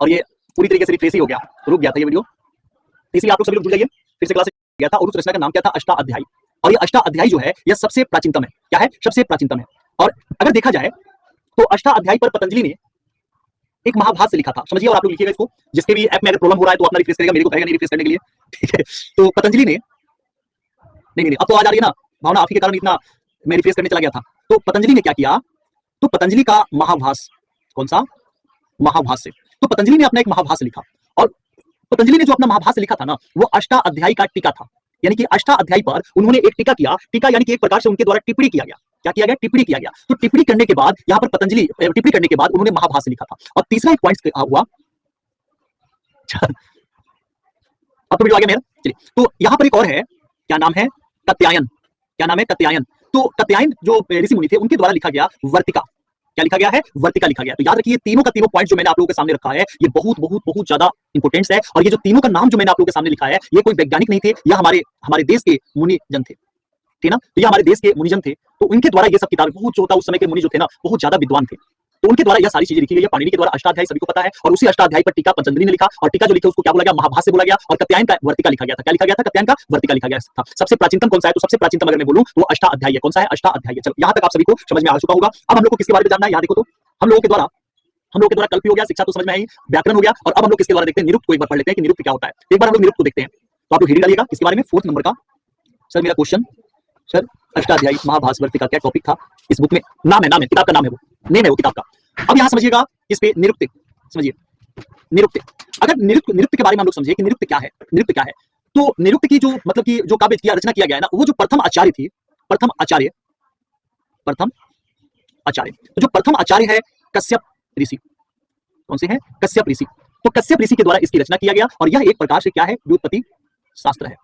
और ये पूरी तरीके से रिफ्रेश ही हो गया, रुक गया था ये वीडियो, इसलिए आप लोग सभी लोग जुड़ जाइए। फिर से क्लास गया था और उस रचना का नाम क्या था? अष्टाध्यायी। और ये अष्टाध्यायी जो है यह सबसे प्राचीनतम है। क्या है? सबसे प्राचीनतम है। और अगर देखा जाए तो अष्टाध्यायी पर पतंजलि ने एक महाभाष्य लिखा था, समझिए। और आप लोग लिखिएगा इसको, जिसके भी ऐप में अगर प्रॉब्लम हो रहा है तो अपना रिफ्रेश करेगा, मेरे को कहेगा नहीं रिफ्रेश करने के लिए, ठीक है। तो पतंजलि ने नहीं, अब तो आ जा रही है ना भावना, आप ही के कारण इतना मैं रिफ्रेश करने चला गया था। तो पतंजलि ने क्या किया? तो पतंजलि का महाभाष्य, कौन सा? महाभाष्य। तो पतंजलि ने अपना एक महाभाष्य लिखा, और पतंजलि ने जो अपना महाभाष्य लिखा था ना, वो अष्टाध्यायी का टीका था। यानी कि अष्टाध्यायी पर उन्होंने एक टीका किया। टीका यानी कि एक प्रकार से उनके द्वारा टिप्पणी किया गया। क्या किया गया? टिप्पणी किया गया। तो टिप्पणी करने के बाद यहाँ पर पतंजलि टिप्पणी करने के बाद उन्होंने महाभाष्य लिखा था। और तीसरा एक पॉइंट हुआ अब तो वीडियो आगे मेरा, चलिए। तो यहाँ पर एक और है, क्या नाम है? कात्यायन। क्या नाम है? कात्यायन। तो कात्यायन जो ऋषि मुनि थे, उनके द्वारा लिखा गया वर्तिका। क्या लिखा गया है? वर्तिका लिखा गया। तो याद रखिए, तीनों का तीनों पॉइंट जो मैंने आप लोगों के सामने रखा है, ये बहुत बहुत बहुत ज्यादा इंपॉर्टेंट है। और ये जो तीनों का नाम जो मैंने आप लोगों के सामने लिखा है, ये कोई वैज्ञानिक नहीं थे, यह हमारे देश के मुनिजन थे, ठीक ना। तो ये हमारे देश के मुनिजन थे, तो उनके द्वारा ये सब किताबें, बहुत जो होता उस समय के मुनि जो थे ना, बहुत ज्यादा विद्वान थे, तो उनके द्वारा यह सारी चीजें लिखी गई है। पाणिनि के द्वारा अष्टाध्यायी सभी को पता है, और उसी अष्टाध्यायी पर टीका पतंजलि ने लिखा, और टीका जो लिखा उसको क्या बोला गया? महाभाष्य बोला गया। और कात्यायन का वर्तिका लिखा गया था। क्या लिखा गया था? कात्यायन का वर्तिका लिखा गया था। सबसे प्राचीनतम कौन सा है? तो सबसे प्राचीनतम अगर मैं बोलूं तो अष्टाध्यायी है। कौन सा है? अष्टाध्यायी है। चलो, यहां तक आप सभी को समझ में आ चुका होगा। अब हम लोग को किसके बारे में जानना है? यहाँ देखो, तो हम लोगों के द्वारा कल्पी हो गया, शिक्षा तो समझ में आई, व्याकरण हो गया, और अब हम लोग किसके द्वारा देखते हैं? निरुक्त को एक बार पढ़ लेते हैं कि निरुक्त क्या होता है। एक बार हम लोग निरुक्त को देखते हैं। तो आप लोग हेडिंग डालिएगा किसके बारे में? 4th नंबर का। सर मेरा क्वेश्चन, सर अष्टाध्यायी महाभाष्य वर्तिका क्या टॉपिक था इस बुक में? नाम है किताब का नाम है, वो नेम है वो किताब का। अब यहाँ समझिएगा इस पे निरुक्त, समझिए निरुक्त। अगर निरुक्त के बारे में हम लोग समझिए कि निरुक्त क्या है। निरुक्त क्या है? तो निरुक्त की जो मतलब कि जो काव्य किया, रचना किया गया है ना, वो जो प्रथम आचार्य थी, प्रथम आचार्य, तो जो प्रथम आचार्य है कश्यप ऋषि। कौन से हैं? कश्यप ऋषि। तो कश्यप ऋषि के द्वारा इसकी रचना किया गया, और यह एक प्रकार से क्या है? व्युत्पत्ति शास्त्र है।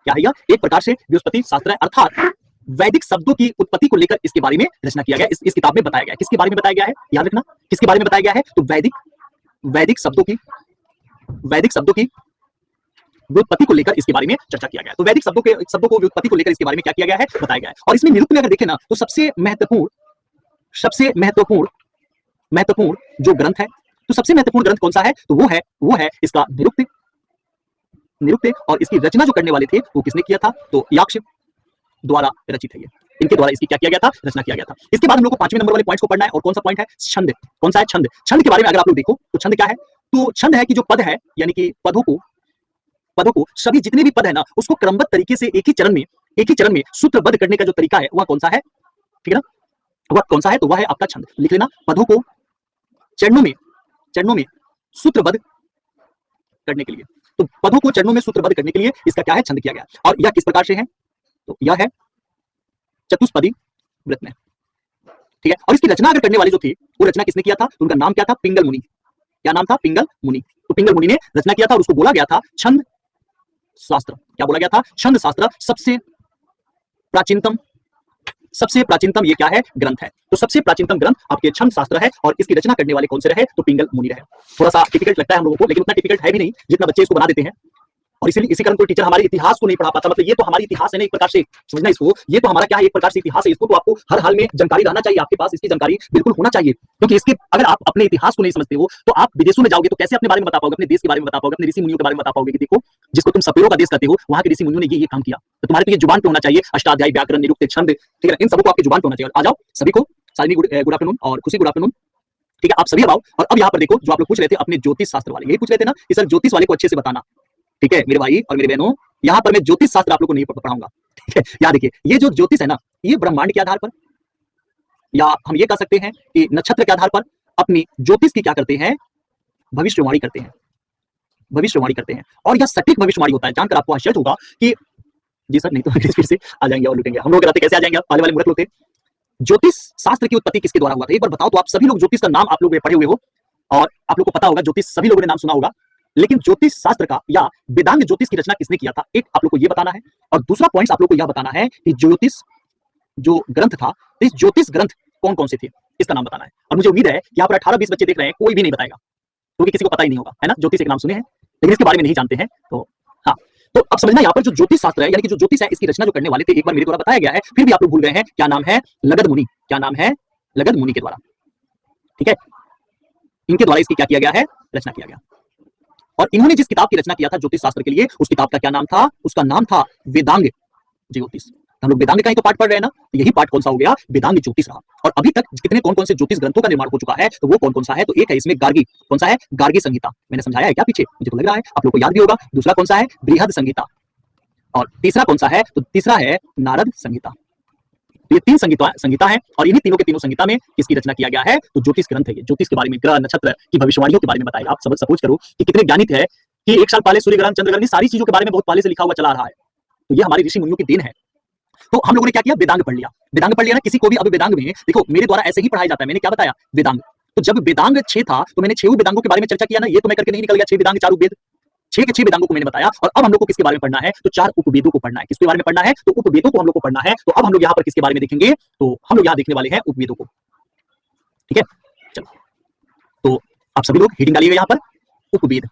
क्या है यह? एक प्रकार से व्युत्पत्ति शास्त्र है, अर्थात वैदिक शब्दों की उत्पत्ति को लेकर इसके बारे में रचना किया गया। इस किताब में बताया गया है। किसके बारे में बताया गया है? याद रखना, किसके बारे में बताया गया है? तो वैदिक शब्दों की व्युत्पत्ति को लेकर इसके बारे में चर्चा किया गया है। तो वैदिक शब्दों को व्युत्पत्ति को लेकर इसके बारे में क्या किया गया है? बताया गया है। और इसमें निरुक्त में अगर देखें ना, तो सबसे महत्वपूर्ण जो ग्रंथ है, तो सबसे महत्वपूर्ण ग्रंथ कौन सा है? तो वो है इसका निरुक्त। और इसकी रचना जो करने वाले थे वो किसने किया था? तो याक्ष द्वारा रचित है। ये इनके द्वारा इसकी क्या किया गया था? रचना किया गया था। इसके बाद हम लोग को 5वें नंबर वाले पॉइंट्स को पढ़ना है, और कौन सा पॉइंट है? छंद। कौन सा है? छंद। छंद के बारे में अगर आप लोग देखो तो छंद क्या है? तो छंद है कि जो पद है, यानी कि पदों को सभी जितने भी पद है ना, उसको क्रमबद्ध तरीके से एक ही चरण में सूत्रबद्ध करने का जो तरीका है, वह कौन सा है? ठीक है ना, वह कौन सा है? तो वह है आपका छंद। लिख लेना, पदों को चरणों में सूत्रबद्ध करने के लिए। तो पदों को चरणों में सूत्रबद्ध करने के लिए इसका क्या है? छंद किया गया। और यह किस प्रकार से है? तो यह है चतुष्पदी व्रत में, ठीक है। और इसकी रचना अगर करने वाले जो थे, वो रचना किसने किया था? तो उनका नाम क्या था? पिंगल मुनि। क्या नाम था? पिंगल मुनि। तो पिंगल मुनि ने रचना किया था, और उसको बोला गया था छंद शास्त्र। क्या बोला गया था? छंद शास्त्र। सबसे प्राचीनतम ये क्या है? ग्रंथ है। तो सबसे प्राचीनतम ग्रंथ आपके छंद शास्त्र है, और इसकी रचना करने वाले कौन से रहे? तो पिंगल मुनि रहे। थोड़ा सा डिफिकल्ट लगता है हम लोगों को, लेकिन उतना डिफिकल्ट है भी नहीं जितना बच्चे इसको बना देते हैं। और इसी कारण कोई टीचर हमारे इतिहास को नहीं पढ़ा पाता। मतलब ये तो हमारी इतिहास है ना, एक प्रकार से समझना इसको, ये तो हमारा क्या है? एक प्रकार से इतिहास है। इसको तो आपको हर हाल में जानकारी रहना चाहिए, आपके पास इसकी जानकारी बिल्कुल होना चाहिए। क्योंकि इसके अगर आप अपने इतिहास को नहीं समझते हो, तो आप विदेशों में जाओगे तो कैसे अपने बारे में बता पाओगे? अपने देश के बारे में बता पाओगे? अपने ऋषि मुनियों के बारे में बता पाओगे कि देखो, जिसको तुम सपेरों का देश कहते हो, वहां के ऋषि मुनियों ने ये काम किया। तो तुम्हारे तो ये जुबान पे होना चाहिए, अष्टाध्यायी, व्याकरण, निरुक्त, छंद, ठीक है, इन सबको आपकी जुबान पे होना चाहिए। आ जाओ सभी को, शालिनी गुड आफ्टरनून, और खुशी गुड आफ्टरनून, ठीक है, आप सभी आओ। और अब यहाँ पर देखो, जो आप लोग पूछ रहे थे अपने ज्योतिष शास्त्र वाले, यही पूछ रहे थे ना कि सर ज्योतिष वाले को अच्छे से बताना, ठीक है मेरे भाई और मेरी बहनों। यहाँ पर मैं ज्योतिष शास्त्र आप लोग को नहीं पढ़ाऊंगा, ठीक है। याद देखिए, ये जो ज्योतिष है ना, ये ब्रह्मांड के आधार पर, या हम ये कह सकते हैं कि नक्षत्र के आधार पर अपनी ज्योतिष की क्या करते हैं? भविष्यवाणी करते हैं। और यह सटीक भविष्यवाणी होता है। जानकर आपको आश्चर्य होगा कि जी सर, नहीं तो फिर से आ जाएंगे और लुटेंगे। हम लोग रहते कैसे आ जाएंगे? पहले वाले मूर्ख लोग थे। ज्योतिष शास्त्र की उत्पत्ति किसके द्वारा हुआ था? एक बार बताओ तो। आप सभी लोग ज्योतिष का नाम आप लोग पढ़े हुए हो, और आप लोग को पता होगा, ज्योतिष सभी लोगों ने नाम सुना होगा। लेकिन ज्योतिष शास्त्र का या वेदांग ज्योतिष की रचना किसने किया था, एक आप लोग को ये बताना है। और दूसरा पॉइंट आप लोग को यह बताना है कि ज्योतिष जो ग्रंथ था, इस ज्योतिष ग्रंथ कौन कौन से थे, इसका नाम बताना है। और मुझे उम्मीद है कि यहाँ पर 18-20 बच्चे देख रहे हैं, कोई भी नहीं बताएगा, क्योंकि किसी को पता ही नहीं होगा, है ना। ज्योतिष एक नाम सुने हैं लेकिन इसके बारे में नहीं जानते हैं। तो हाँ, तो अब समझना यहाँ पर जो ज्योतिष शास्त्र है, यानी कि जो ज्योतिष है, इसकी रचना जो करने वाले थे, एक बार मेरे द्वारा बताया गया है, फिर भी आप लोग भूल गए हैं। क्या नाम है? लगध मुनि। क्या नाम है? लगध मुनि के द्वारा, ठीक है। इनके द्वारा इसकी क्या किया गया है? रचना किया गया। और इन्होंने जिस किताब की रचना किया था ज्योतिष शास्त्र के लिए, उस किताब का क्या नाम था? उसका नाम था वेदांग ज्योतिष। हम लोग वेदांग का ही तो पाठ पढ़ रहे हैं ना, तो यही पाठ कौन सा हो गया? वेदांग ज्योतिष रहा। और अभी तक कितने कौन कौन से ज्योतिष ग्रंथों का निर्माण हो चुका है, तो वो कौन कौन सा है? तो एक है इसमें गार्गी। कौन सा है? गार्गी संहिता। मैंने समझाया है क्या पीछे? मुझे तो लग रहा है आप लोग को याद भी होगा। दूसरा कौन सा है? बृहद संहिता। और तीसरा कौन सा है? तो तीसरा है नारद संहिता। तो ये 3 संहिता है, और इन्हीं तीनों के तीनों संहिता में किसकी रचना किया गया है? तो ज्योतिष ग्रंथ है ये। ज्योतिष के बारे में, ग्रह नक्षत्र की भविष्यवाणियों के बारे में बताएगा। आप सपोज करो कि कितने ज्ञानित है कि 1 साल पहले सूर्य ग्रहण, चंद्र ग्रहण, सारी चीजों के बारे में बहुत पहले से लिखा हुआ चला रहा है। तो ये हमारे ऋषि मुनियों की देन है। तो हम लोगों ने क्या किया? वेदांग पढ़ लिया। वेदांग पढ़ लिया ना। किसी को भी अब वेदांग में देखो, मेरे द्वारा ऐसे ही पढ़ाया जाता है। मैंने क्या बताया? वेदांग। तो जब वेदांग 6 था तो मैंने 6 वेदांगों के बारे में चर्चा किया ना। ये तो मैं करके नहीं निकल गया। 6 वेदांग, 4 उपवेद, 6 के 6 वेदांगों को मैंने बताया। और अब हम लोग को किसके बारे में पढ़ना है? तो 4 उपवेदों को पढ़ना है। किसके बारे में पढ़ना है? तो उपवेदों को हम लोग को पढ़ना है। तो अब हम लोग यहाँ पर किसके बारे में देखेंगे? तो हम लोग यहाँ देखने वाले हैं उपवेदों को, ठीक है। चलो, तो आप सभी लोग हेडिंग डालिएगा यहाँ पर, उपवेद।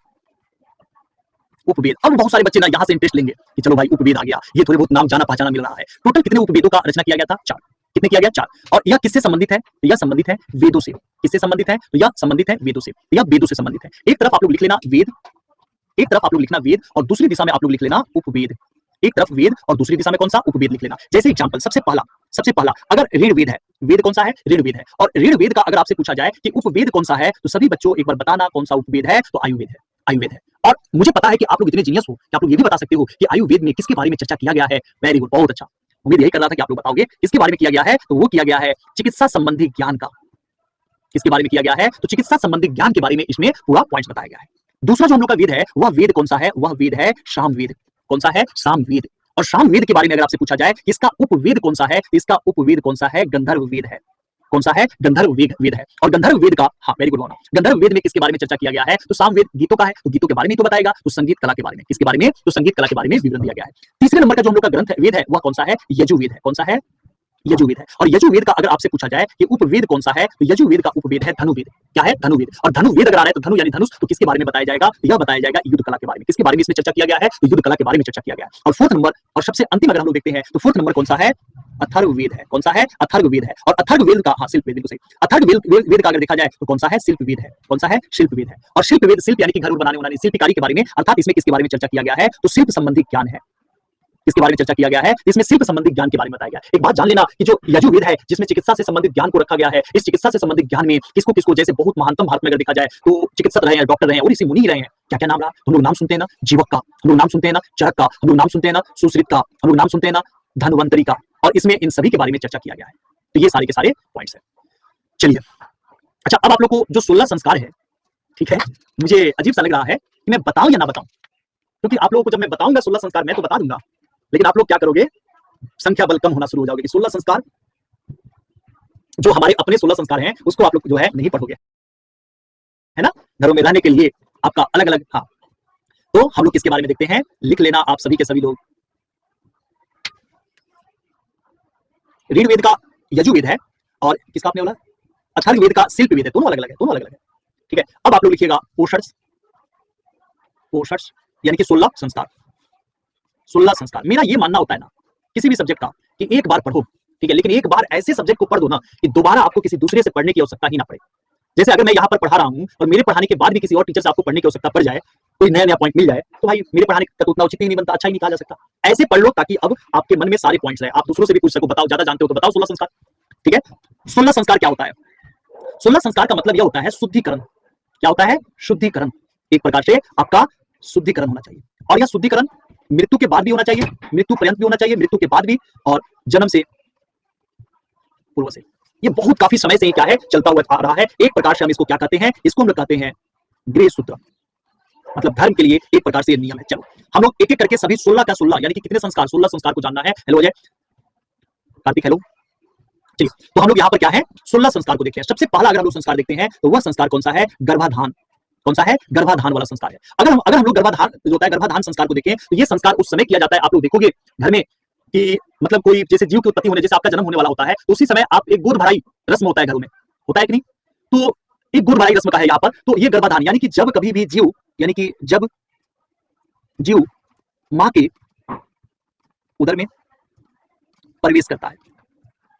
उपवेद। अब बहुत सारे बच्चे ना यहाँ से इंटरेस्ट लेंगे कि चलो भाई उपवेद आ गया, ये थोड़े बहुत नाम जाना पहचाना मिल रहा है। टोटल कितने उपवेदों का रचना किया गया था? 4। कितने किया गया? 4। और यह किससे संबंधित है? तो यह संबंधित है वेदों से। किससे संबंधित है? तो यह संबंधित है वेदों से। यह वेदों से संबंधित है। एक तरफ आप लोग लिख लेना वेद, एक तरफ आप लोग लिखना वेद, और दूसरी दिशा में आप लोग लिख लेना उपवेद। एक तरफ वेद और दूसरी दिशा में कौन सा? उपवेद लिख लेना। जैसे एग्जांपल, सबसे पहला अगर ऋग्वेद है, वेद कौन सा है? ऋग्वेद है। और ऋग्वेद का अगर आपसे पूछा जाए कि उपवेद कौन सा है, तो सभी बच्चों एक बार बताना कौन सा उपवेद है? तो आयुर्वेद है। आयुर्वेद है। और मुझे पता है कि आप लोग इतने जीनियस हो कि आप लोग ये भी बता सकते हो कि आयुर्वेद में किसके बारे में चर्चा किया गया है। वेरी गुड, बहुत अच्छा। उम्मीद यही कर रहा था कि आप लोग बताओगे किसके बारे में किया गया है। तो वो किया गया है चिकित्सा संबंधी ज्ञान का। किसके बारे में किया गया है? तो चिकित्सा संबंधी ज्ञान के बारे में इसमें पूरा पॉइंट्स बताया गया है। दूसरा जो हम लोग का वेद है, वह वेद कौन सा है? वह वेद है सामवेद। कौन सा है? सामवेद। और सामवेद के बारे में अगर आपसे पूछा जाए इसका उपवेद कौन सा है, तो इसका उपवेद कौन सा है? गंधर्व वेद है। कौन सा है? गंधर्व वेद है। और गंधर्व वेद का, हाँ वेरी गुड होना, गंधर्व वेद में किसके बारे में चर्चा किया गया है? तो सामवेद गीतों का है, तो गीतों के बारे में तो बताएगा। तो संगीत कला के बारे में, किसके बारे में? तो संगीत कला के बारे में विवरण दिया गया है। तीसरे नंबर का जो हम लोग का ग्रंथ है, वेद है, वह कौन सा है? यजुर्वेद है। कौन सा है? यजुर्वेद है। और यजुर्वेद का अगर आपसे पूछा जाए कि उपवेद कौन सा है, तो यजुर्वेद का उपवेद है धनुर्वेद। क्या है? धनुर्वेद। और धनुर्वेद अगर आ रहा है तो धनु यानी धनुष, तो किसके बारे में बताया जाएगा? यह बताया जाएगा युद्ध कला के बारे में। किसके बारे में इसमें चर्चा किया गया है? तो युद्ध कला के बारे में चर्चा किया गया है। और फोर्थ नंबर और सबसे अंतिम अगर हम लोग देखते हैं तो फोर्थ नंबर कौन सा है? अथर्ववेद है। कौन सा है? अथर्ववेद है। और अथर्ववेद का, हाँ शिल्पवेद, बिल्कुल सही। अथर्ववेद का अगर देखा जाए तो कौन सा है? शिल्पवेद है। कौन सा है? शिल्पवेद है। और शिल्पवेद, शिल्प यानी कि घर बनाने, शिल्पकारी के बारे में, अर्थात इसमें किसके बारे में चर्चा किया गया है? तो शिल्प संबंधी ज्ञान है। इसके बारे में चर्चा किया गया है। इसमें शिल्प संबंधित ज्ञान के बारे में बताया गया है। एक बात जान लेना कि जो यजुर्वेद है, जिसमें चिकित्सा से संबंधित ज्ञान को रखा गया है, इस चिकित्सा से संबंधित ज्ञान में किसको जैसे बहुत महानतम भारत में अगर देखा जाए तो चिकित्सक रहे हैं, डॉक्टर रहे हैं और ऋषि मुनि ही रहे हैं। क्या क्या नाम रहा? हम लोग नाम सुनते हैं ना जीवक का, हम लोग नाम सुनते हैं ना चरक का, हम लोग नाम सुनते हैं ना सुश्रित का, हम लोग नाम सुनते हैं ना धन्वंतरी का। और इसमें इन सभी के बारे में चर्चा किया गया है। तो ये सारे के सारे पॉइंट्स है। चलिए, अच्छा, अब आप लोग को जो 16 संस्कार है, ठीक है, मुझे अजीब सा लग रहा है कि मैं बताऊं या ना बताऊं, क्योंकि आप लोगों को जब मैं बताऊंगा 16 संस्कार मैं तो बता दूंगा, लेकिन आप लोग क्या करोगे? संख्या बल कम होना शुरू हो जाओगे कि 16 संस्कार जो हमारे अपने 16 संस्कार हैं उसको आप लोग जो है नहीं पढ़ोगे, है ना। घरों में रहने के लिए आपका अलग अलग। हाँ, तो हम लोग किसके बारे में देखते हैं? लिख लेना आप सभी के सभी लोग। ऋग्वेद का यजुर्वेद है और किसका आपने बोला? अथर्ववेद का शिल्पवेद है। दोनों अलग अलग है, दोनों अलग अलग है, ठीक है। अब आप लोग लिखिएगा पोषर्ष यानी कि 16 संस्कार। 16 संस्कार। मेरा ये मानना होता है ना किसी भी सब्जेक्ट का कि एक बार पढ़ो, ठीक है, लेकिन एक बार ऐसे सब्जेक्ट को पढ़ दो ना कि दोबारा आपको किसी दूसरे से पढ़ने की आवश्यकता ही ना पड़े। जैसे अगर मैं यहाँ पर पढ़ा रहा हूँ और मेरे पढ़ाने के बाद भी किसी और टीचर से आपको पढ़ने की आवश्यकता पड़ जाए, कोई नया नया पॉइंट मिल जाए, तो भाई मेरे पढ़ाने का तो उतना उचित ही नहीं बनता, अच्छा ही नहीं कहा जा सकता। ऐसे पढ़ लो ताकि अब आपके मन में सारे पॉइंट्स रहे, आप दूसरों से भी पूछ सको, बताओ ज्यादा जानते हो तो बताओ 16 संस्कार, ठीक है। 16 संस्कार क्या होता है? 16 संस्कार का मतलब यह होता है शुद्धिकरण। क्या होता है? शुद्धिकरण। एक प्रकार से आपका शुद्धिकरण होना चाहिए, और यह शुद्धिकरण मृत्यु के बाद भी होना चाहिए, मृत्यु पर्यंत भी होना चाहिए, मृत्यु के बाद भी, और जन्म से पूर्व से। ये बहुत काफी समय से क्या है चलता हुआ आ रहा है। एक प्रकार से हम इसको क्या कहते हैं? इसको हम कहते हैं गृह सूत्र, मतलब धर्म के लिए एक प्रकार से ये नियम है। चलो हम लोग एक एक करके सभी 16 का 16 यानी कि कितने संस्कार, 16 संस्कार को जानना है। Hello Ajay, Kartik, hello. चलिए, तो हम लोग यहाँ पर क्या है 16 संस्कार को देखते हैं। सबसे पहला अगर हम लोग संस्कार देखते हैं तो वह संस्कार कौन सा है? गर्भाधान। कौन सा है? गर्भाधान वाला संस्कार है। अगर हम लोग गर्भाधान जो होता है गर्भाधान संस्कार को देखें तो ये संस्कार उस समय किया जाता है, आप लोग देखोगे घर में कि मतलब कोई जैसे जीव की उत्पत्ति होने, जैसे आपका जन्म होने वाला होता है तो उसी समय आप एक गोद भराई रस्म होता है घरों में, होता है कि नहीं? तो एक गोद भराई रस्म का है यहाँ पर। तो ये गर्भाधान यानी कि जब कभी भी जीव यानी कि जब जीव मां के उदर में प्रवेश करता है,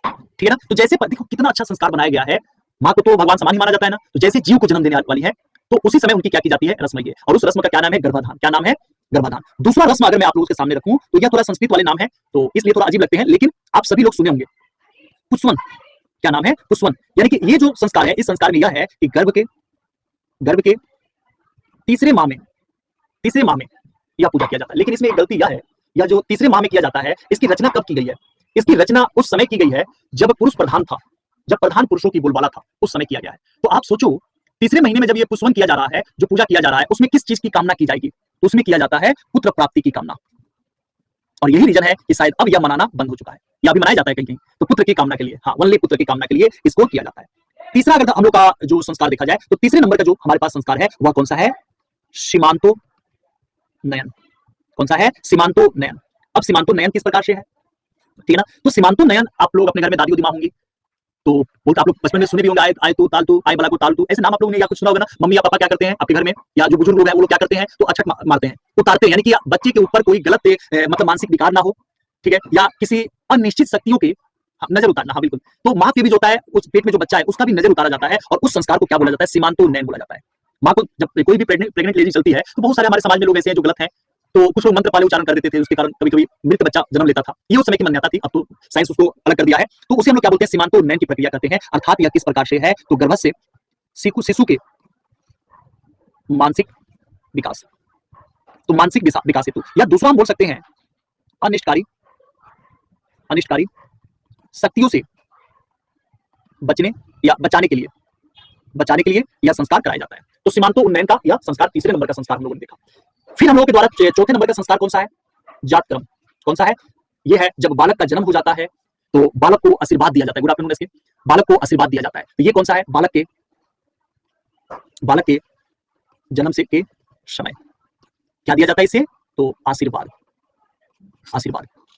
ठीक है ना? तो जैसे देखो कितना अच्छा संस्कार बनाया गया है। मां को तो भगवान समान ही माना जाता है ना, तो जैसे जीव को जन्म देने वाली है तो उसी समय उनकी क्या की जाती है? रस्म ये। और उस रस्म का क्या नाम है? गर्भाधान। क्या नाम है? गर्भाधान। दूसरा रस्म अगर मैं आप लोगों के सामने रखूं तो यह थोड़ा संस्कृत वाले नाम है तो इसलिए थोड़ा अजीब लगते हैं, लेकिन आप सभी लोग सुने होंगे, पुस्वन। क्या नाम है? पुस्वन। यानी कि ये जो संस्कार है, इस संस्कार में यह है कि गर्भ के तीसरे माह में यह पूजा किया जाता है। लेकिन इसमें एक गलती यह है, या जो तीसरे माह में किया जाता है, इसकी रचना कब की गई है? इसकी रचना उस समय की गई है जब पुरुष प्रधान था, जब प्रधान पुरुषों की बोलबाला था, उस समय किया गया है। तो आप सोचो तीसरे महीने में जब ये पुष्पन किया जा रहा है, जो पूजा किया जा रहा है, उसमें किस चीज की कामना की जाएगी? तो उसमें किया जाता है पुत्र प्राप्ति की कामना। और यही रीजन है कि शायद अब यह मनाना बंद हो चुका है, या अभी मनाया जाता है कहीं कहीं, तो पुत्र की कामना के लिए, हाँ, वनली पुत्र की कामना के लिए इसको किया जाता है। तीसरा अगर हम लोग का जो संस्कार देखा जाए तो तीसरे नंबर का जो हमारे पास संस्कार है वह कौन सा है? सीमांतो नयन। कौन सा है? सीमांतो नयन। अब सीमांतो नयन किस प्रकार से है, ठीक है ना? तो सीमांतो नयन आप लोग अपने घर में दादी माँ होंगी तो बोलते आप लोग बचपन में सुने भी होंगे, आए तो ताल तो, आए बला को ताल तो, ऐसे नाम आप लोगों ने या कुछ सुना होगा ना। मम्मी या पापा क्या करते हैं आपके घर में, या जो बुजुर्ग लोग हैं वो लोग क्या करते हैं? तो अछत मारते हैं, उतारते हैं, यानी कि बच्चे के ऊपर कोई गलत मतलब मानसिक विकार ना हो, ठीक है, या किसी अनिश्चित शक्तियों के नजर उतारना। हाँ बिल्कुल। तो माँ के भी जो होता है, उस पेट में जो बच्चा है उसका भी नजर उतारा जाता है, और उस संस्कार को क्या बोला जाता है? सीमांतो नयन बोला जाता है। माँ को जब कोई भी प्रेग्नेंट लेडी चलती है तो बहुत सारे हमारे समाज में लोग ऐसे हैं जो गलत हैं, तो कुछ लोग मंत्र पाले उच्चारण कर देते थे, उसके कारण कभी कभी मृत बच्चा जन्म लेता था। ये उस समय की मान्यता थी, अब तो साइंस उसको अलग कर दिया है। तो उसे हम लोग क्या बोलते हैं? सीमांतो नयन की प्रक्रिया करते हैं। अर्थात यह किस प्रकार से है? तो गर्भ से शिशु के मानसिक विकास, तो मानसिक विकास हेतु, या दूसरा हम बोल सकते हैं अनिष्टकारी शक्तियों से बचने या बचाने के लिए यह संस्कार कराया जाता है। तो सीमांतो उन्नयन का यह संस्कार तीसरे नंबर का संस्कार हम लोगों ने देखा। फिर हम लोगों के द्वारा चौथे नंबर का संस्कार कौन सा है? जात कर्म। कौन सा है? यह है जब बालक का जन्म हो जाता है तो बालक को आशीर्वाद दिया जाता है। गुड आफ्टरनून इसके, बालक को आशीर्वाद दिया जाता है। तो ये कौन सा है? बालक के जन्म से के समय क्या दिया जाता है इसे? तो आशीर्वाद,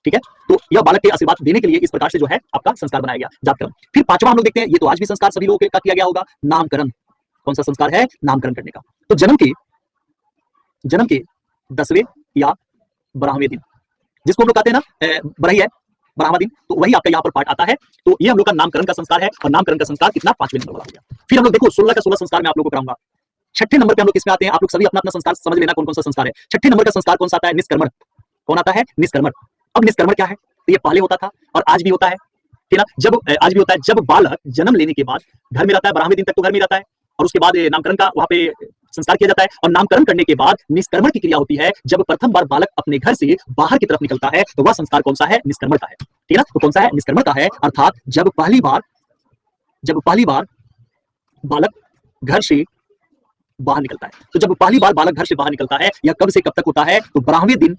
ठीक है। तो यह बालक के आशीर्वाद देने के लिए इस प्रकार से जो है आपका संस्कार बनाया गया, जात कर्म। फिर पांचवा हम लोग देखते हैं, ये तो आज भी संस्कार सभी लोगों का किया गया होगा, नामकरण। कौन सा संस्कार है? नामकरण करने का। तो जन्म के 10वें या 12वें दिन, जिसको हम लोग कहते हैं ना बरही है, 12वां दिन, तो वही आपका यहाँ पर पाठ आता है। तो ये हम लोग का नामकरण का संस्कार है, और नामकरण का संस्कार कितना? 5वें नंबर वाला हो गया। फिर हम लोग देखो 16 का 16 संस्कार में आप लोगों को कराऊंगा। छठे नंबर पे हम लोग किसमें आते हैं? आप लोग सभी अपना अपना संस्कार समझ लेना कौन कौन सा संस्कार है। छठे नंबर का संस्कार कौन सा आता है? निष्कर्मण। कौन आता है? निष्कर्मण। अब निष्कर्मण क्या है? तो ये पहले होता था और आज भी होता है, ठीक है ना? जब आज भी होता है, जब बालक जन्म लेने के बाद घर में रहता है, 12वें दिन तक तो घर में रहता है, और उसके बाद नामकरण का वहां पे संस्कार किया जाता है। और नामकरण करने के बाद निष्कर्मण की क्रिया होती है। जब प्रथम बार बालक अपने घर से बाहर की तरफ निकलता है तो वह संस्कार कौन सा है? निष्कर्मण का है, ठीक है ना? तो कौन सा है? निष्कर्मण का है। अर्थात जब पहली बार बालक घर से बाहर निकलता है। तो जब पहली बार बालक घर से बाहर निकलता है, यह कब से कब तक होता है? तो 12वें दिन